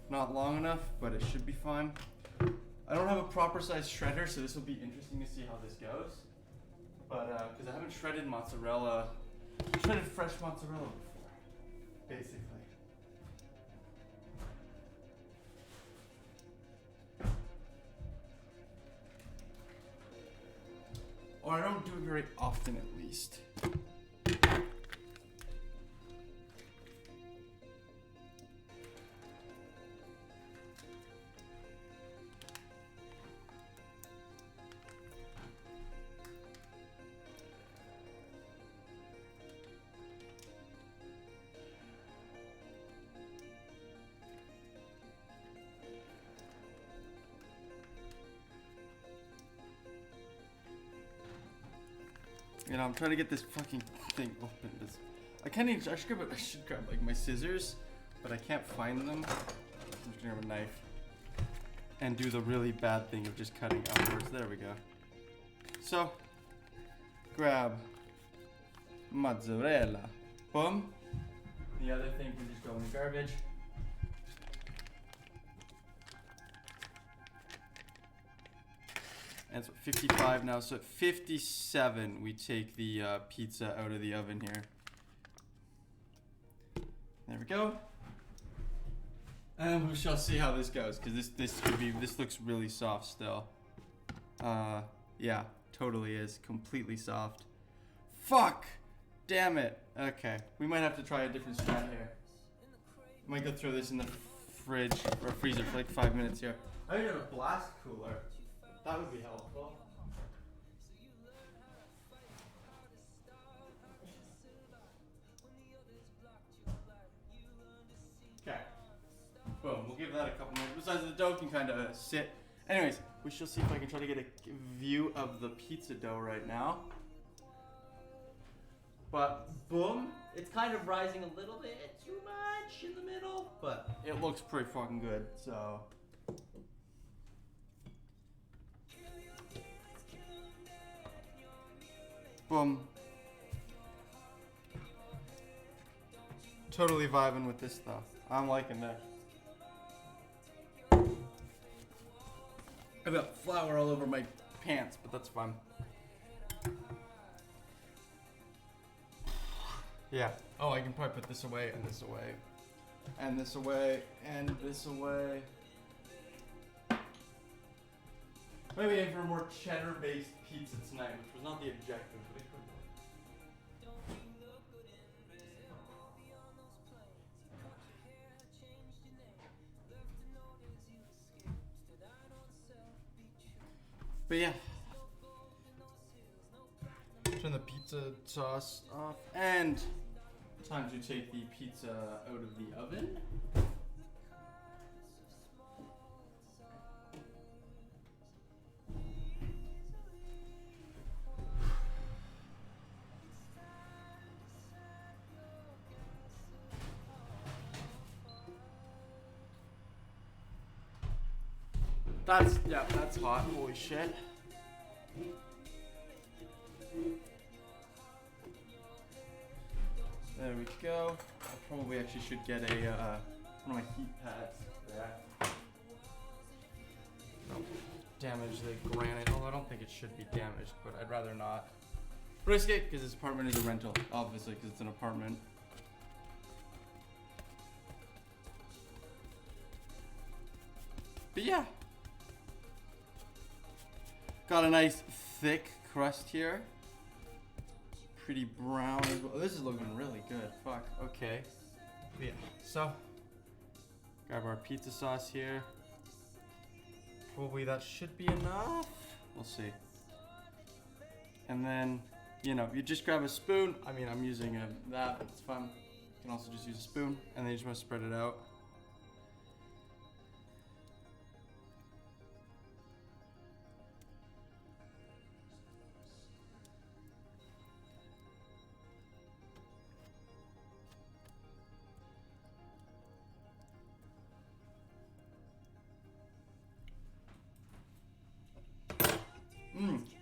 not long enough, but it should be fine. I don't have a proper size shredder, so this will be interesting to see how this goes. But, because I haven't shredded fresh mozzarella before, basically. Or I don't do it very often, at least. You know, I'm trying to get this fucking thing open. I should grab like my scissors, but I can't find them. I'm just gonna grab a knife and do the really bad thing of just cutting upwards. There we go. So, grab mozzarella. Boom. The other thing can just go in the garbage. And it's 55 now, so at 57 we take the pizza out of the oven here. There we go. And we shall see how this goes, because this looks really soft still. Yeah, totally is completely soft. Fuck! damn it. Okay, we might have to try a different strat here. Might go throw this in the fridge or freezer for like 5 minutes here. I need a blast cooler. That would be helpful. Okay. Boom. We'll give that a couple minutes. Besides, the dough can kind of sit. Anyways, we shall see if I can try to get a view of the pizza dough right now. But boom, it's kind of rising a little bit too much in the middle, but it looks pretty fucking good. So. Boom. Totally vibing with this stuff. I'm liking this. I've got flour all over my pants, but that's fine. Yeah. Oh, I can probably put this away and this away. And this away and this away. Maybe aim for a more cheddar-based pizza tonight, which was not the objective, but it could work. But yeah. Turn the pizza sauce off. And time to take the pizza out of the oven. That's hot. Holy shit. There we go. I probably actually should get a one of my heat pads there. Don't damage the granite. Well, I don't think it should be damaged, but I'd rather not risk it because this apartment is a rental, obviously, because it's an apartment. But yeah. Got a nice thick crust here. Pretty brown as well. This is looking really good. Fuck. Okay. Yeah. So, grab our pizza sauce here. Probably that should be enough. We'll see. And then, you know, you just grab a spoon. I mean, I'm using that, but it's fun. You can also just use a spoon, and then you just want to spread it out.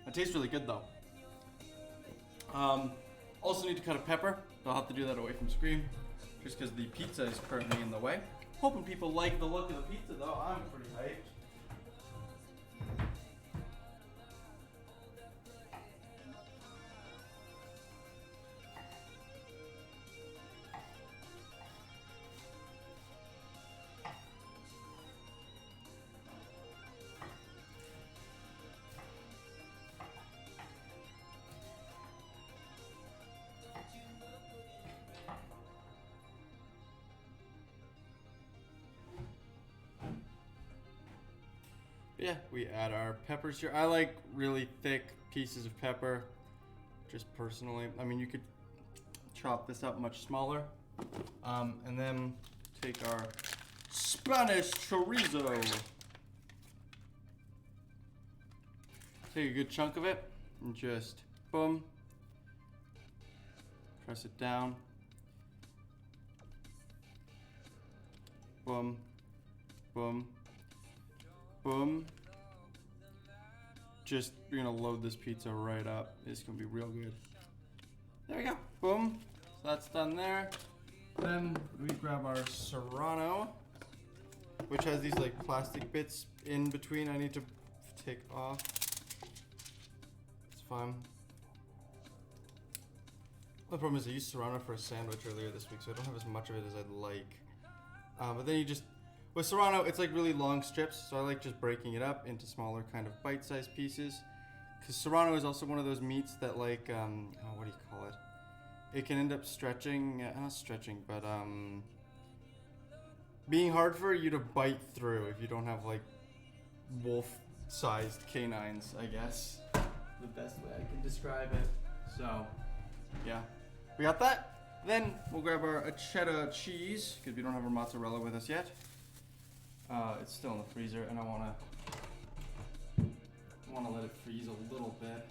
That tastes really good though. Also need to cut a pepper. I'll have to do that away from screen, just because the pizza is currently in the way. Hoping people like the look of the pizza though. I'm pretty hyped. Yeah, we add our peppers here. I like really thick pieces of pepper, just personally. I mean, you could chop this up much smaller. And then take our Spanish chorizo. Take a good chunk of it and just boom, press it down. Boom, boom, boom. Just, you're gonna load this pizza right up. It's gonna be real good. There we go, boom. So that's done there. Then we grab our Serrano, which has these like plastic bits in between I need to take off. It's fine. The problem is I used Serrano for a sandwich earlier this week, so I don't have as much of it as I'd like. But then you just, with Serrano, it's like really long strips, so I like just breaking it up into smaller kind of bite-sized pieces. Because Serrano is also one of those meats that like, what do you call it? it can end up stretching, not stretching, but being hard for you to bite through if you don't have like wolf-sized canines, I guess. The best way I can describe it. So, yeah. We got that. Then we'll grab our cheddar cheese, because we don't have our mozzarella with us yet. It's still in the freezer, and I wanna let it freeze a little bit.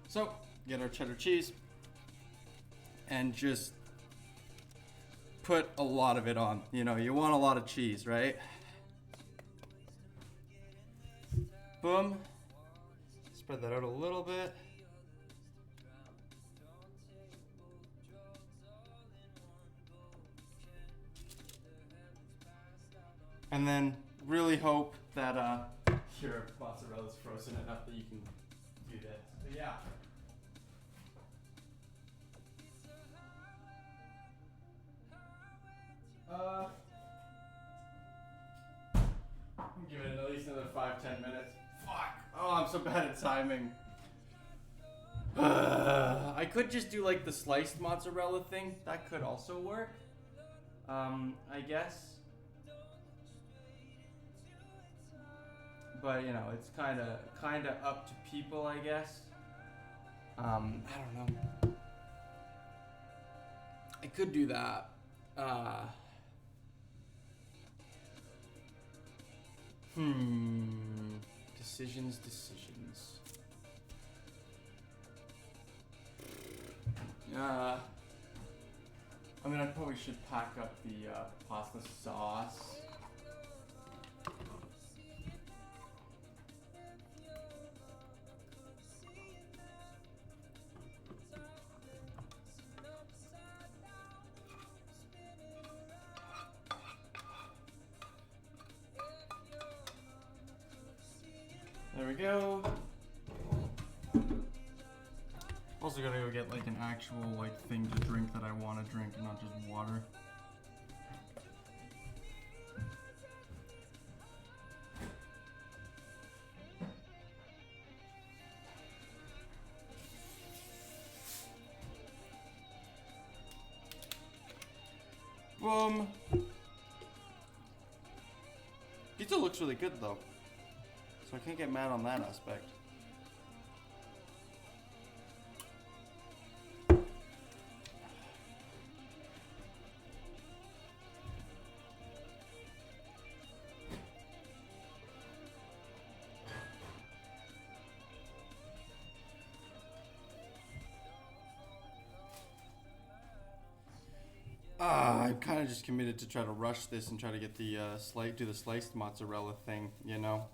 So, get our cheddar cheese, and just put a lot of it on. You know, you want a lot of cheese, right? Boom. Spread that out a little bit. And then really hope that your mozzarella is frozen enough that you can do this. But yeah. Give it at least another 5-10 minutes. Fuck! Oh, I'm so bad at timing. I could just do like the sliced mozzarella thing. That could also work. I guess. But you know, it's kind of up to people, I guess. I don't know. I could do that. Decisions. I mean, I probably should pack up the pasta sauce. There we go. Also gotta go get like an actual like thing to drink that I want to drink and not just water. Boom. Pizza looks really good though. So I can't get mad on that aspect. I'm kind of just committed to try to rush this and try to get the do the sliced mozzarella thing, you know.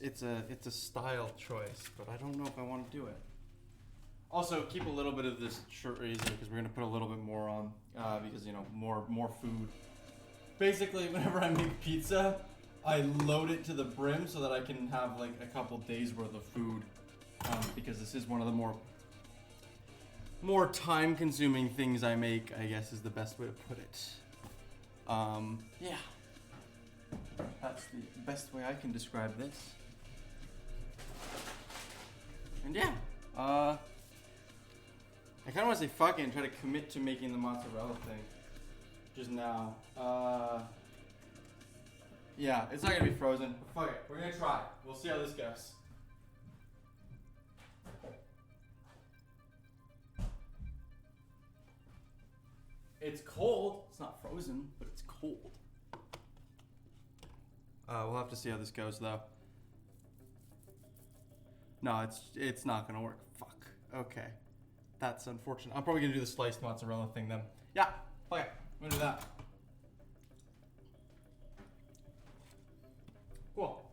It's a style choice, but I don't know if I want to do it. Also, keep a little bit of this chorizo because we're gonna put a little bit more on because you know more food. Basically, whenever I make pizza, I load it to the brim so that I can have like a couple days worth of food because this is one of the more time-consuming things I make, I guess is the best way to put it. Yeah. That's the best way I can describe this. And yeah, I kind of want to say fuck it and try to commit to making the mozzarella thing just now. Yeah, it's not gonna be frozen, but fuck it, we're gonna try. We'll see how this goes. It's cold. It's not frozen, but it's cold. We'll have to see how this goes, though. No, it's not gonna work. Fuck. Okay, that's unfortunate. I'm probably gonna do the sliced mozzarella thing then. Yeah. Okay, I'm gonna do that. Cool.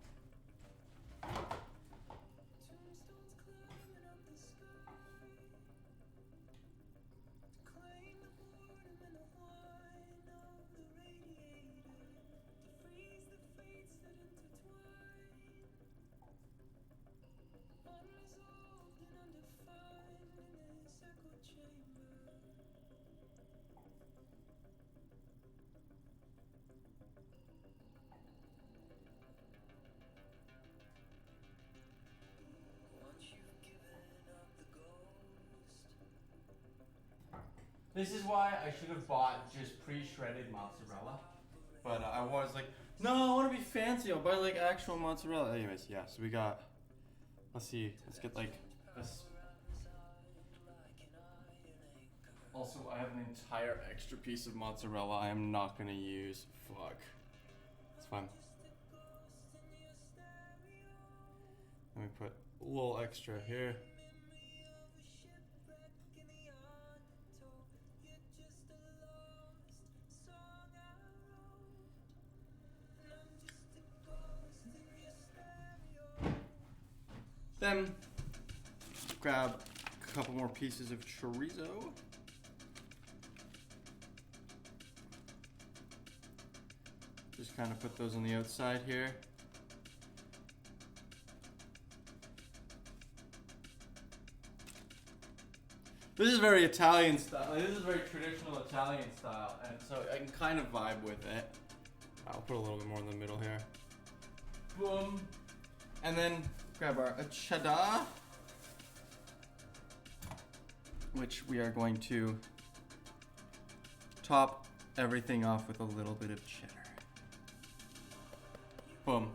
This is why I should have bought just pre-shredded mozzarella. But I was like, no, I want to be fancy. I'll buy like actual mozzarella. Anyways, yeah, so we got, let's see, let's get like this. Also, I have an entire extra piece of mozzarella I am not going to use. Fuck. It's fine. Let me put a little extra here. Then grab a couple more pieces of chorizo. Just kind of put those on the outside here. This is very Italian style. This is very traditional Italian style, and so I can kind of vibe with it. I'll put a little bit more in the middle here. Boom. And then grab our cheddar, which we are going to top everything off with a little bit of cheddar. Boom.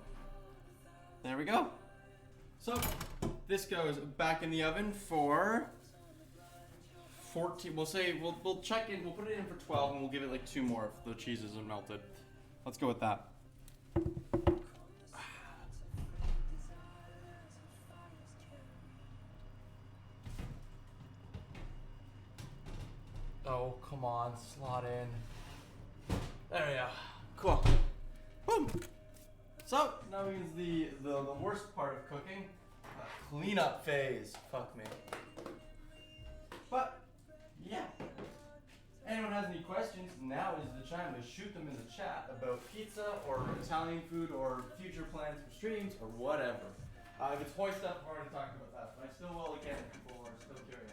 There we go. So this goes back in the oven for 14. We'll check in. We'll put it in for 12, and we'll give it like 2 more if the cheese isn't melted. Let's go with that. Oh, come on, slot in. There we go. Cool. Boom. So now begins the worst part of cooking, cleanup phase. Fuck me. But yeah. Anyone has any questions? Now is the time to shoot them in the chat about pizza or Italian food or future plans for streams or whatever. If it's hoist up, I've already talked about that, but I still will again if people are still curious.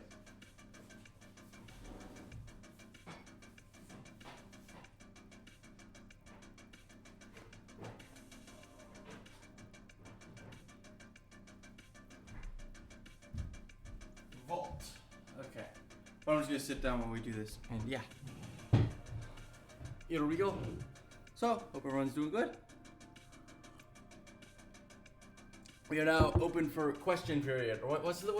Vault. Okay. But I'm just gonna sit down while we do this, and yeah. Here we go. So, hope everyone's doing good. We are now open for question period. Or what's the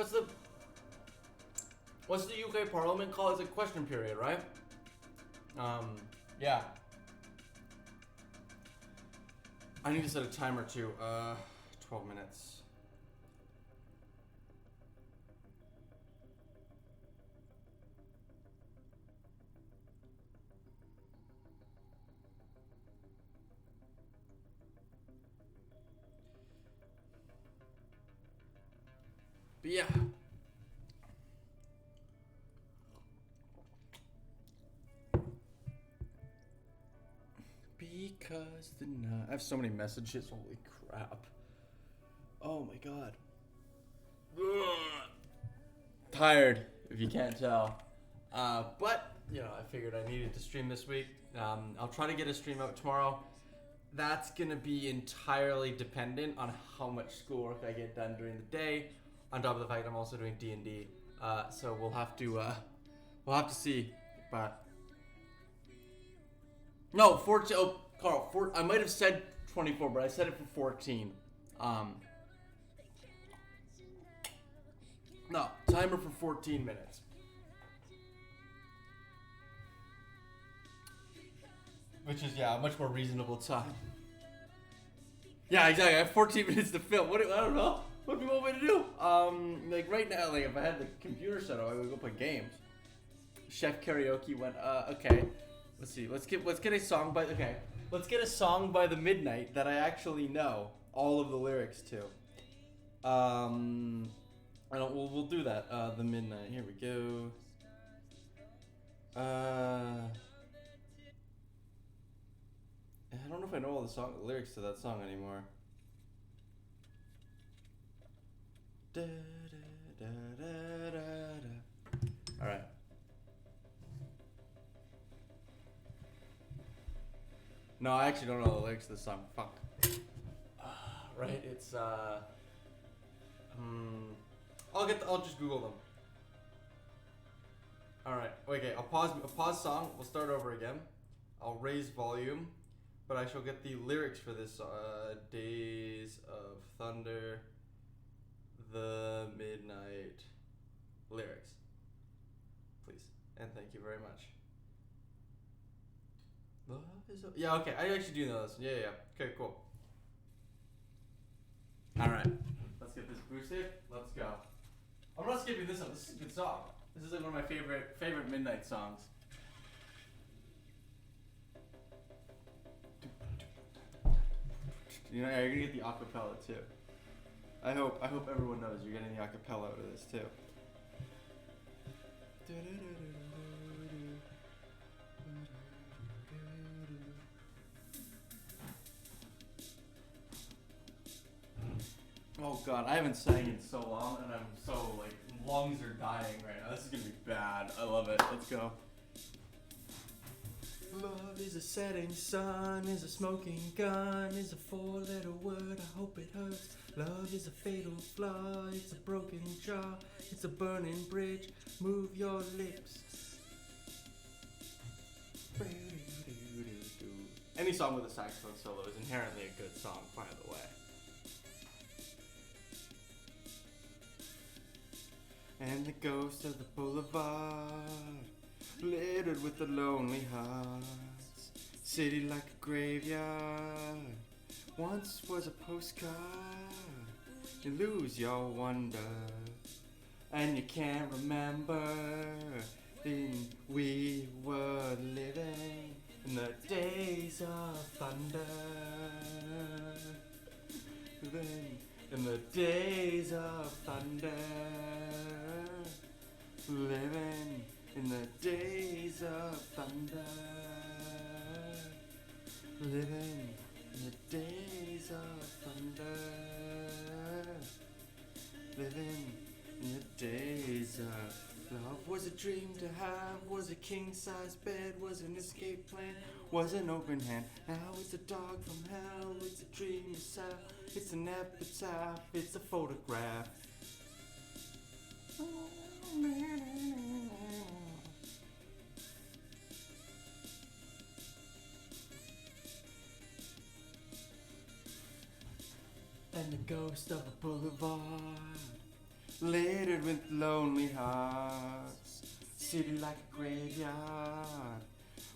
UK Parliament call? It's a question period, right? Yeah. I need to set a timer too. 12 minutes. But yeah. Because the night. I have so many messages. Holy crap. Oh my god. Ugh. Tired, if you can't tell. But, you know, I figured I needed to stream this week. I'll try to get a stream out tomorrow. That's going to be entirely dependent on how much schoolwork I get done during the day. On top of the fact I'm also doing D&D, so we'll have to see. But no, 14. Oh, Carl, I might have said 24, but I said it for 14. No, timer for 14 minutes. Which is a much more reasonable time. Yeah, exactly. I have 14 minutes to film. I don't know. What do you want me to do? Like right now, like if I had the computer set up, I would go play games. Chef Karaoke went, okay. Let's see, let's get a song by, okay. Let's get a song by The Midnight that I actually know all of the lyrics to. We'll do that, The Midnight, here we go. I don't know if I know all the lyrics to that song anymore. Da, da, da, da, da. All right. No, I actually don't know the lyrics to this song. Fuck. Right, it's I'll just Google them. All right. Okay. I'll pause song. We'll start over again. I'll raise volume, but I shall get the lyrics for this. Days of Thunder. The Midnight lyrics, please, and thank you very much. Love is yeah, okay. I actually do know this. Yeah. Okay, cool. All right. Let's get this boosted. Let's go. I'm not skipping this one. This is a good song. This is like one of my favorite midnight songs. You know, you're gonna get the acapella too. I hope everyone knows you're getting the acapella out of this too. Oh god, I haven't sang in so long and I'm so like lungs are dying right now. This is gonna be bad. I love it. Let's go. Love is a setting sun, is a smoking gun, is a four-letter word, I hope it hurts. Love is a fatal flaw, it's a broken jaw, it's a burning bridge, move your lips. Any song with a saxophone solo is inherently a good song, by the way. And the ghost of the boulevard, littered with the lonely hearts, city like a graveyard, once was a postcard. You lose your wonder, and you can't remember. Then we were living in the days of thunder. Living in the days of thunder. Living in the days of thunder. Living in the days of thunder. Living in the days of love. Was a dream to have, was a king-size bed, was an escape plan, was an open hand. Now it's a dog from hell, it's a dream yourself, it's an epitaph, it's a photograph. And the ghost of a boulevard, littered with lonely hearts, city like a graveyard,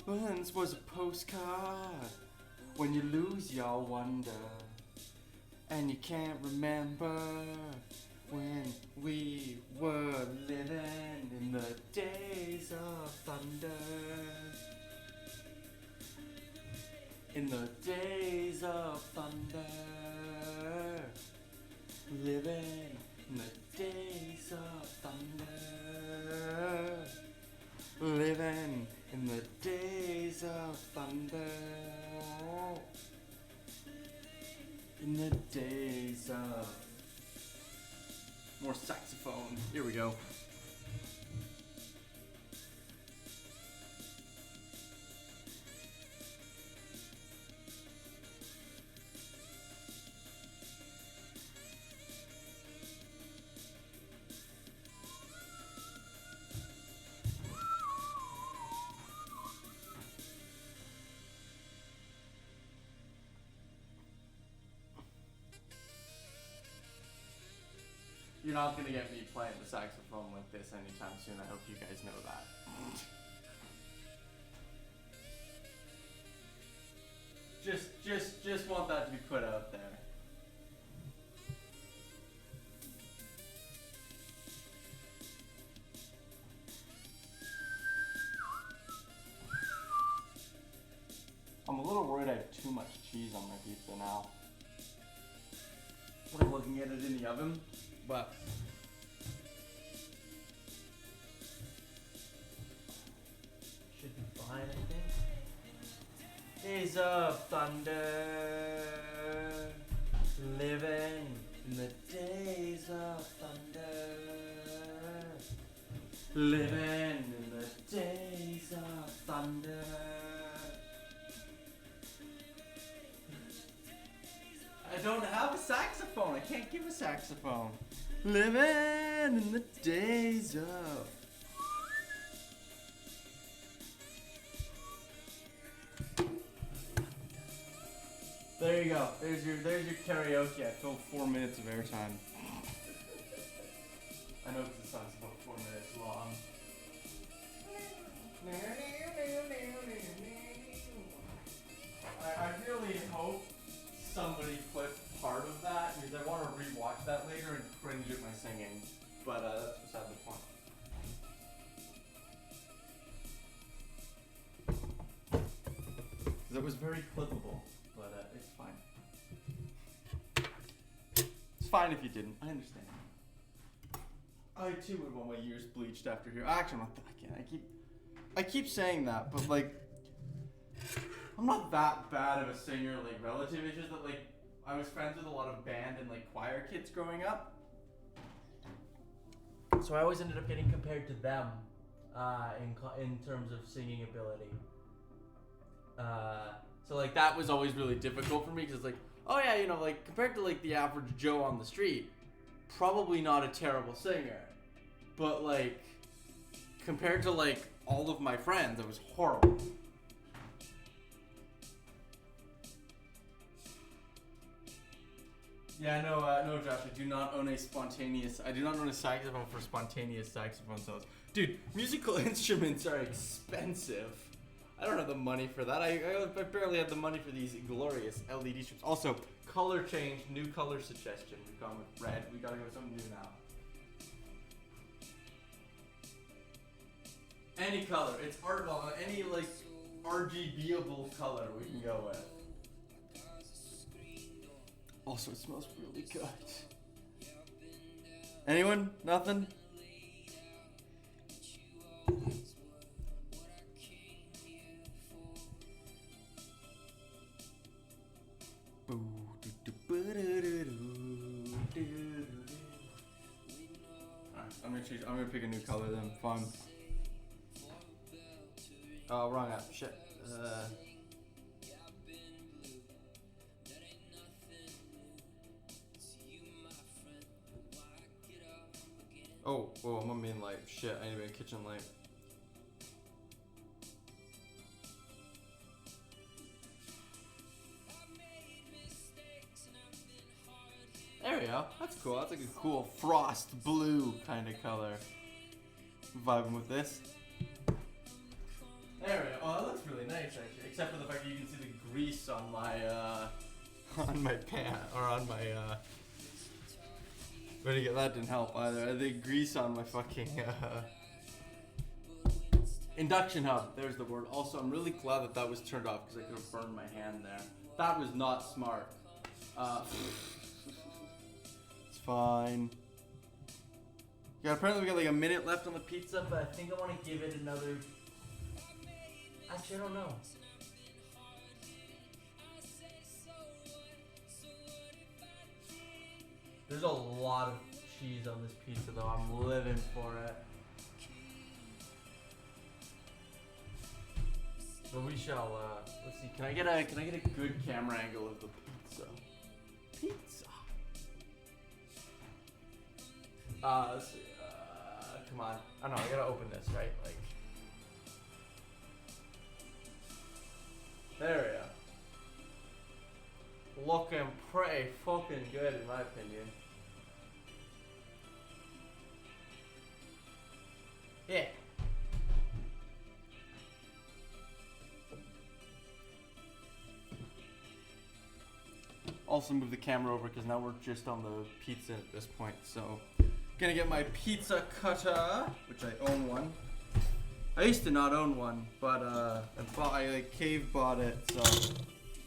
once was a postcard. When you lose your wonder, and you can't remember when we were living in the days of thunder. In the days of thunder. Living in the days of thunder. Living in the days of thunder. In the days of more saxophone. Here we go. You're not gonna get me playing the saxophone like this anytime soon. I hope you guys know that. Just want that to be put out there. I'm a little worried I have too much cheese on my pizza now. When I'm looking at it in the oven, but should be fine, I think. Days of thunder, living in the days of thunder, living in the days of thunder. I don't have a saxophone. I can't give a saxophone. Living in the days of There's your karaoke. I filled 4 minutes of airtime. I know because the song's about 4 minutes long. I really hope somebody clipped part of that because I want to rewatch that later and cringe at my singing. But that's beside the point. That was very clippable, but it's fine. It's fine if you didn't. I understand. I too would want my ears bleached after here. Actually, I keep saying that, but like, I'm not that bad of a singer, like relative. It's just that like I was friends with a lot of band and like choir kids growing up, so I always ended up getting compared to them in terms of singing ability. So like that was always really difficult for me because it's like, oh yeah, you know, like compared to like the average Joe on the street, probably not a terrible singer, but like compared to like all of my friends, it was horrible. Yeah, no, Josh, I do not own a saxophone for spontaneous saxophone solos. Dude, musical instruments are expensive. I don't have the money for that. I barely have the money for these glorious LED strips. Also, color change, new color suggestion. We've gone with red. We gotta go with something new now. Any color. It's art, well, any like RGB-able color we can go with. Also, it smells really good. Anyone? Nothing? Alright, I'm gonna pick a new color then. Fine. Oh, wrong app. Shit. Oh, whoa, I'm on main light. Shit, I need to be a kitchen light. There we go. That's cool. That's like a cool frost blue kind of color. Vibing with this. There we go. Oh, that looks really nice actually. Except for the fact that you can see the grease on my pant or on my that didn't help either. The grease on my fucking induction hub. There's the word. Also, I'm really glad that was turned off because I could have burned my hand there. That was not smart. It's fine. Yeah, apparently we got like a minute left on the pizza, but I think I want to give it another. Actually, I don't know. There's a lot of cheese on this pizza, though. I'm living for it. But we shall. Let's see. Can I get a good camera angle of the pizza? Pizza. Let's see. Come on. I don't know. I gotta open this, right? Like. There we go. Looking pretty fucking good in my opinion. Yeah. Also move the camera over because now we're just on the pizza at this point. So, gonna get my pizza cutter, which I own one. I used to not own one, but I like cave bought it, so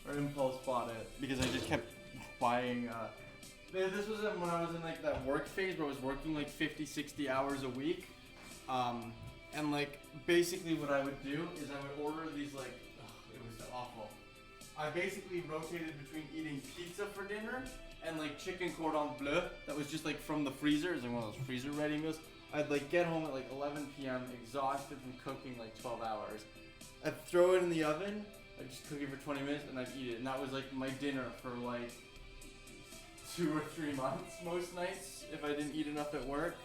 or impulse bought it because I just kept buying. This was when I was in like that work phase where I was working like 50, 60 hours a week, and like basically what I would do is I would order these like it was awful. I basically rotated between eating pizza for dinner and like chicken cordon bleu that was just like from the freezer. It was like one of those freezer ready meals. I'd like get home at like 11 p.m. exhausted from cooking like 12 hours. I'd throw it in the oven, I'd just cook it for 20 minutes and I'd eat it. And that was like my dinner for like 2 or 3 months most nights if I didn't eat enough at work.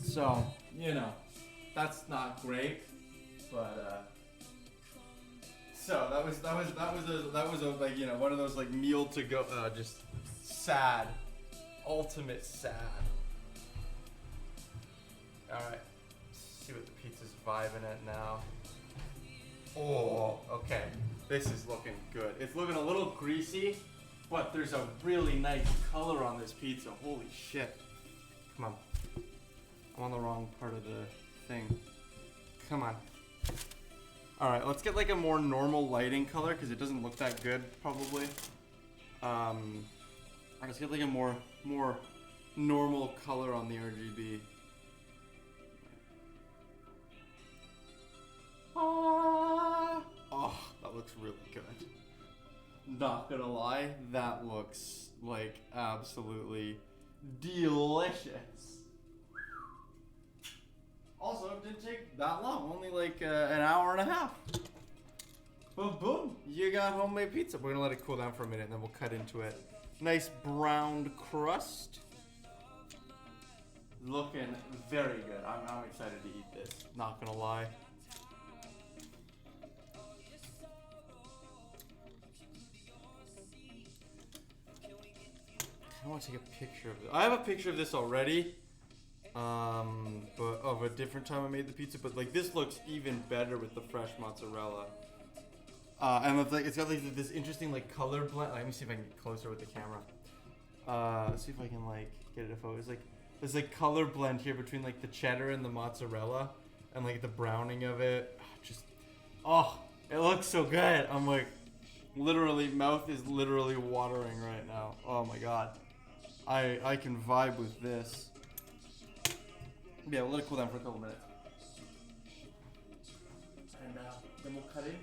So, you know, that's not great, but So that was a like, you know, one of those like meal to go, just sad, ultimate sad. All right, see what the pizza's vibing at now. Oh, okay, this is looking good. It's looking a little greasy, but there's a really nice color on this pizza. Holy shit! Come on, I'm on the wrong part of the thing. Come on. All right, let's get like a more normal lighting color because it doesn't look that good probably. Let's get like a more normal color on the RGB. Oh, that looks really good. Not gonna lie, that looks like absolutely delicious. Also, it didn't take that long, only like an hour and a half. Boom, boom, you got homemade pizza. We're gonna let it cool down for a minute and then we'll cut into it. Nice browned crust. Looking very good. I'm excited to eat this, not gonna lie. I want to take a picture of it. I have a picture of this already. But of a different time I made the pizza, but like this looks even better with the fresh mozzarella. And it's like it's got like this interesting like color blend. Let me see if I can get closer with the camera. Let's see if I can like get it a focus. Like there's like color blend here between like the cheddar and the mozzarella, and like the browning of it. It looks so good. I'm like, literally, mouth is literally watering right now. Oh my god, I can vibe with this. Yeah, we'll let it cool down for a couple minutes. And then we'll cut in.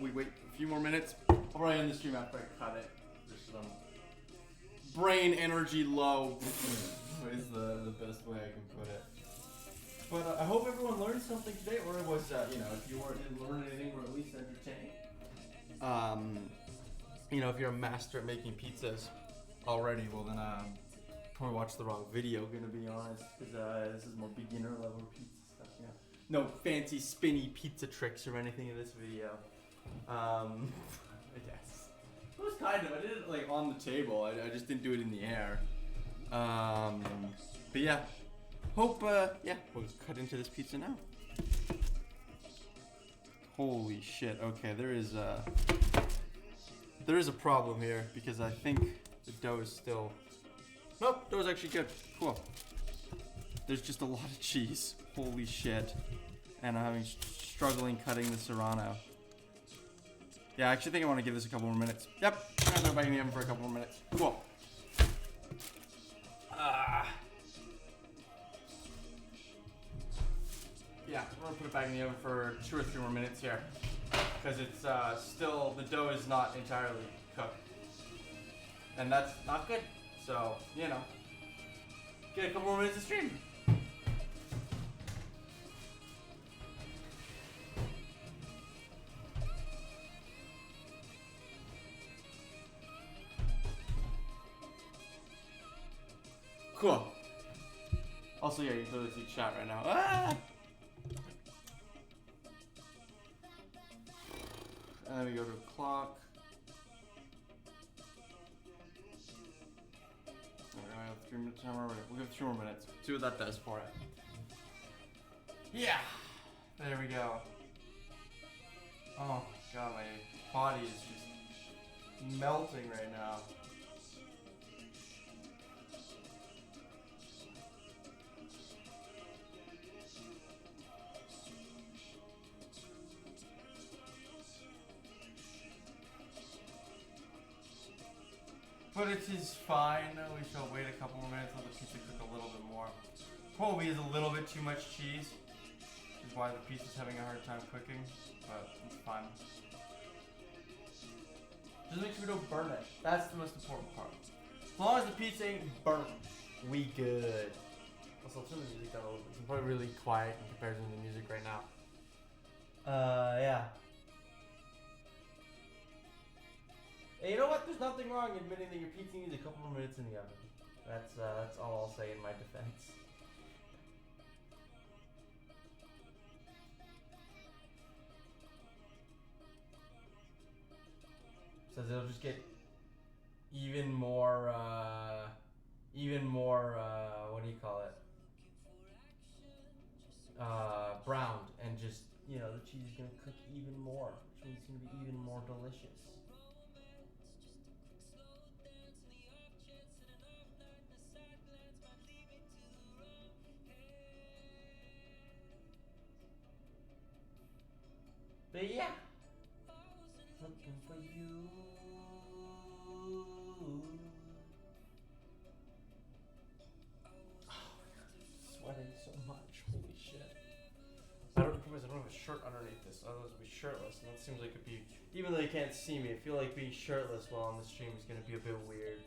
We wait a few more minutes. I'll probably end the stream after I cut it. Just brain energy low is the best way I can put it. But I hope everyone learned something today, or it was, you know, if you didn't learn anything, or at least entertained. You know, if you're a master at making pizzas already, well then, probably watched the wrong video, gonna be honest, because this is more beginner level pizza stuff, you know. No fancy spinny pizza tricks or anything in this video. I guess. It was kind of, I did it like on the table, I just didn't do it in the air. But yeah, hope, yeah, we'll cut into this pizza now. Holy shit, okay, there is a problem here, because I think the dough is still... Nope, that was actually good. Cool. There's just a lot of cheese. Holy shit. And I'm struggling cutting the Serrano. Yeah, I actually think I want to give this a couple more minutes. Yep, I'm gonna throw it back in the oven for a couple more minutes. Cool. Yeah, I'm gonna put it back in the oven for 2 or 3 more minutes here. Because it's still, the dough is not entirely cooked. And that's not good. So, you know, get a couple more minutes of stream. Cool. Also, yeah, you can totally see chat right now. Ah! And then we go to clock. Alright, 3-minute timer. We'll give it 2 more minutes. See what that does for it. Yeah! There we go. Oh god, my body is just melting right now. But it is fine. We shall wait a couple more minutes, let the pizza cook a little bit more. Probably is a little bit too much cheese, which is why the pizza's having a hard time cooking, but it's fine. Just make sure we don't burn it. That's the most important part. As long as the pizza ain't burnt, we good. Also, turn the music down a little bit. It's probably really quiet in comparison to the music right now. Yeah. Hey, you know what? There's nothing wrong admitting that your pizza needs a couple more minutes in the oven. That's all I'll say in my defense. So it'll just get even more, what do you call it? Browned, and just, you know, the cheese is gonna cook even more, which means it's gonna be even more delicious. But yeah, looking for you. Oh my god, I'm sweating so much. Holy shit. I don't have a shirt underneath this, otherwise I'd be shirtless, and that seems like it'd be, even though you can't see me, I feel like being shirtless while on the stream is gonna be a bit weird.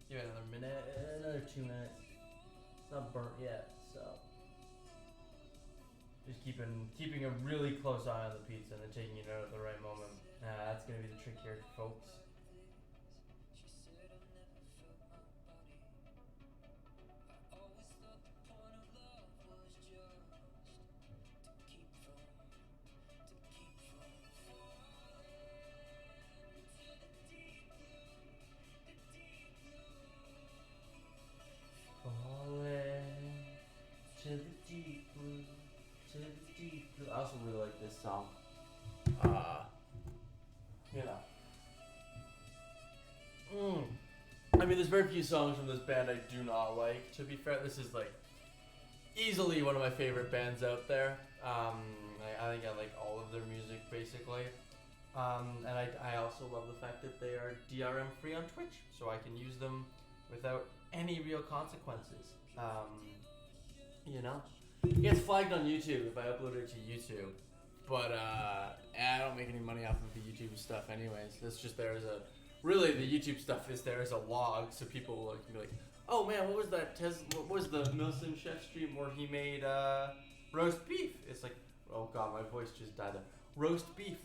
Give it another minute, another 2 minutes. It's not burnt yet, so just keeping a really close eye on the pizza and then taking it out at the right moment. That's gonna be the trick here, folks. To the deep blue, to the deep blue. I also really like this song. You know. I mean, there's very few songs from this band I do not like. To be fair, this is like easily one of my favorite bands out there. I think I like all of their music basically. And I also love the fact that they are DRM free on Twitch, so I can use them without any real consequences. You know, it gets flagged on YouTube if I upload it to YouTube, but I don't make any money off of the YouTube stuff anyways. It's just there as a, really the YouTube stuff is there as a log, so people will can be like, oh man, what was that what was the Milsim Chef stream where he made roast beef? It's like, oh god, my voice just died there. Roast beef.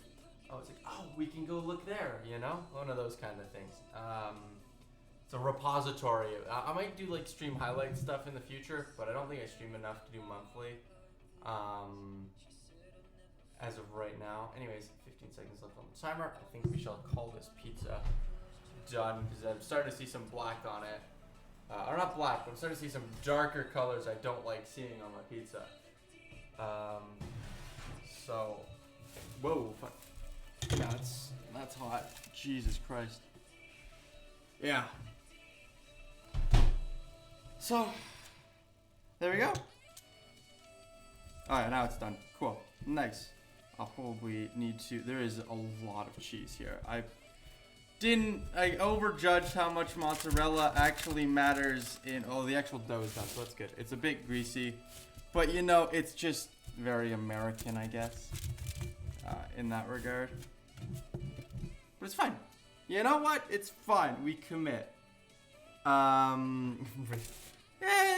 Oh, it's like, oh, we can go look there, you know? One of those kind of things. It's a repository. I might do like stream highlight stuff in the future, but I don't think I stream enough to do monthly. As of right now. Anyways, 15 seconds left on the timer. I think we shall call this pizza done because I'm starting to see some black on it. Or not black, but I'm starting to see some darker colors I don't like seeing on my pizza. So, whoa, fuck. That's hot. Jesus Christ. Yeah. So, there we go. Alright, now it's done. Cool. Nice. I'll probably need to, there is a lot of cheese here. I overjudged how much mozzarella actually matters in, oh, the actual dough is done, so that's good. It's a bit greasy, but you know, it's just very American, I guess, in that regard. But it's fine. You know what? It's fine. We commit. Yeah,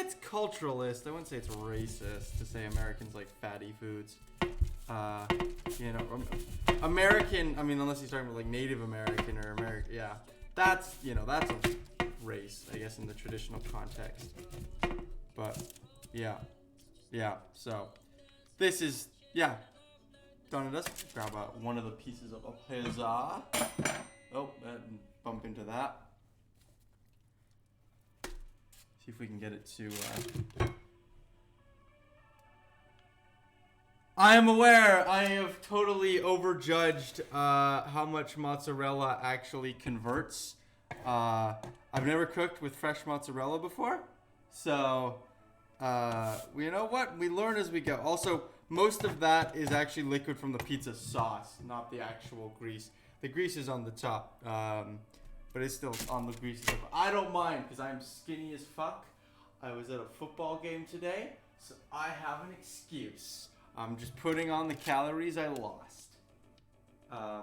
it's culturalist. I wouldn't say it's racist to say Americans like fatty foods. You know, American, I mean, unless he's talking about like Native American or American, yeah. That's, you know, that's a race, I guess, in the traditional context. But, yeah. Yeah, so, this is, yeah. Done it. Let's grab one of the pieces of a pizza. Oh, bump into that. See if we can get it to, I am aware I have totally overjudged how much mozzarella actually converts. I've never cooked with fresh mozzarella before, so you know what? We learn as we go. Also, most of that is actually liquid from the pizza sauce, not the actual grease. The grease is on the top, but it's still on the grease. I don't mind because I'm skinny as fuck. I was at a football game today, so I have an excuse. I'm just putting on the calories I lost. Yeah,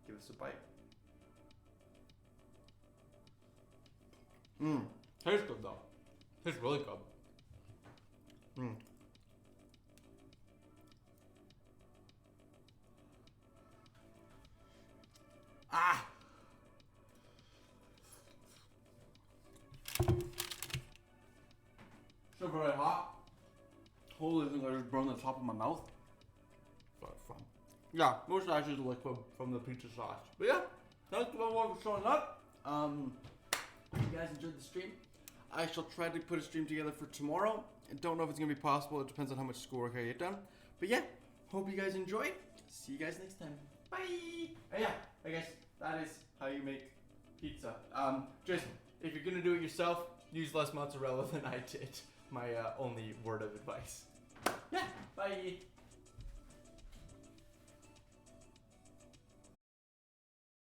give us a bite. Tastes good though. Tastes really good. Ah! Holy thing, I just burned the top of my mouth. But fun. Yeah, most actually the liquid from the pizza sauce. But yeah, thanks everyone for showing up. If you guys enjoyed the stream, I shall try to put a stream together for tomorrow. I don't know if it's gonna be possible. It depends on how much schoolwork I get done. But yeah, hope you guys enjoyed. See you guys next time. Bye. And yeah, I guess that is how you make pizza. Just if you're gonna do it yourself, use less mozzarella than I did. My only word of advice. Yeah. Bye.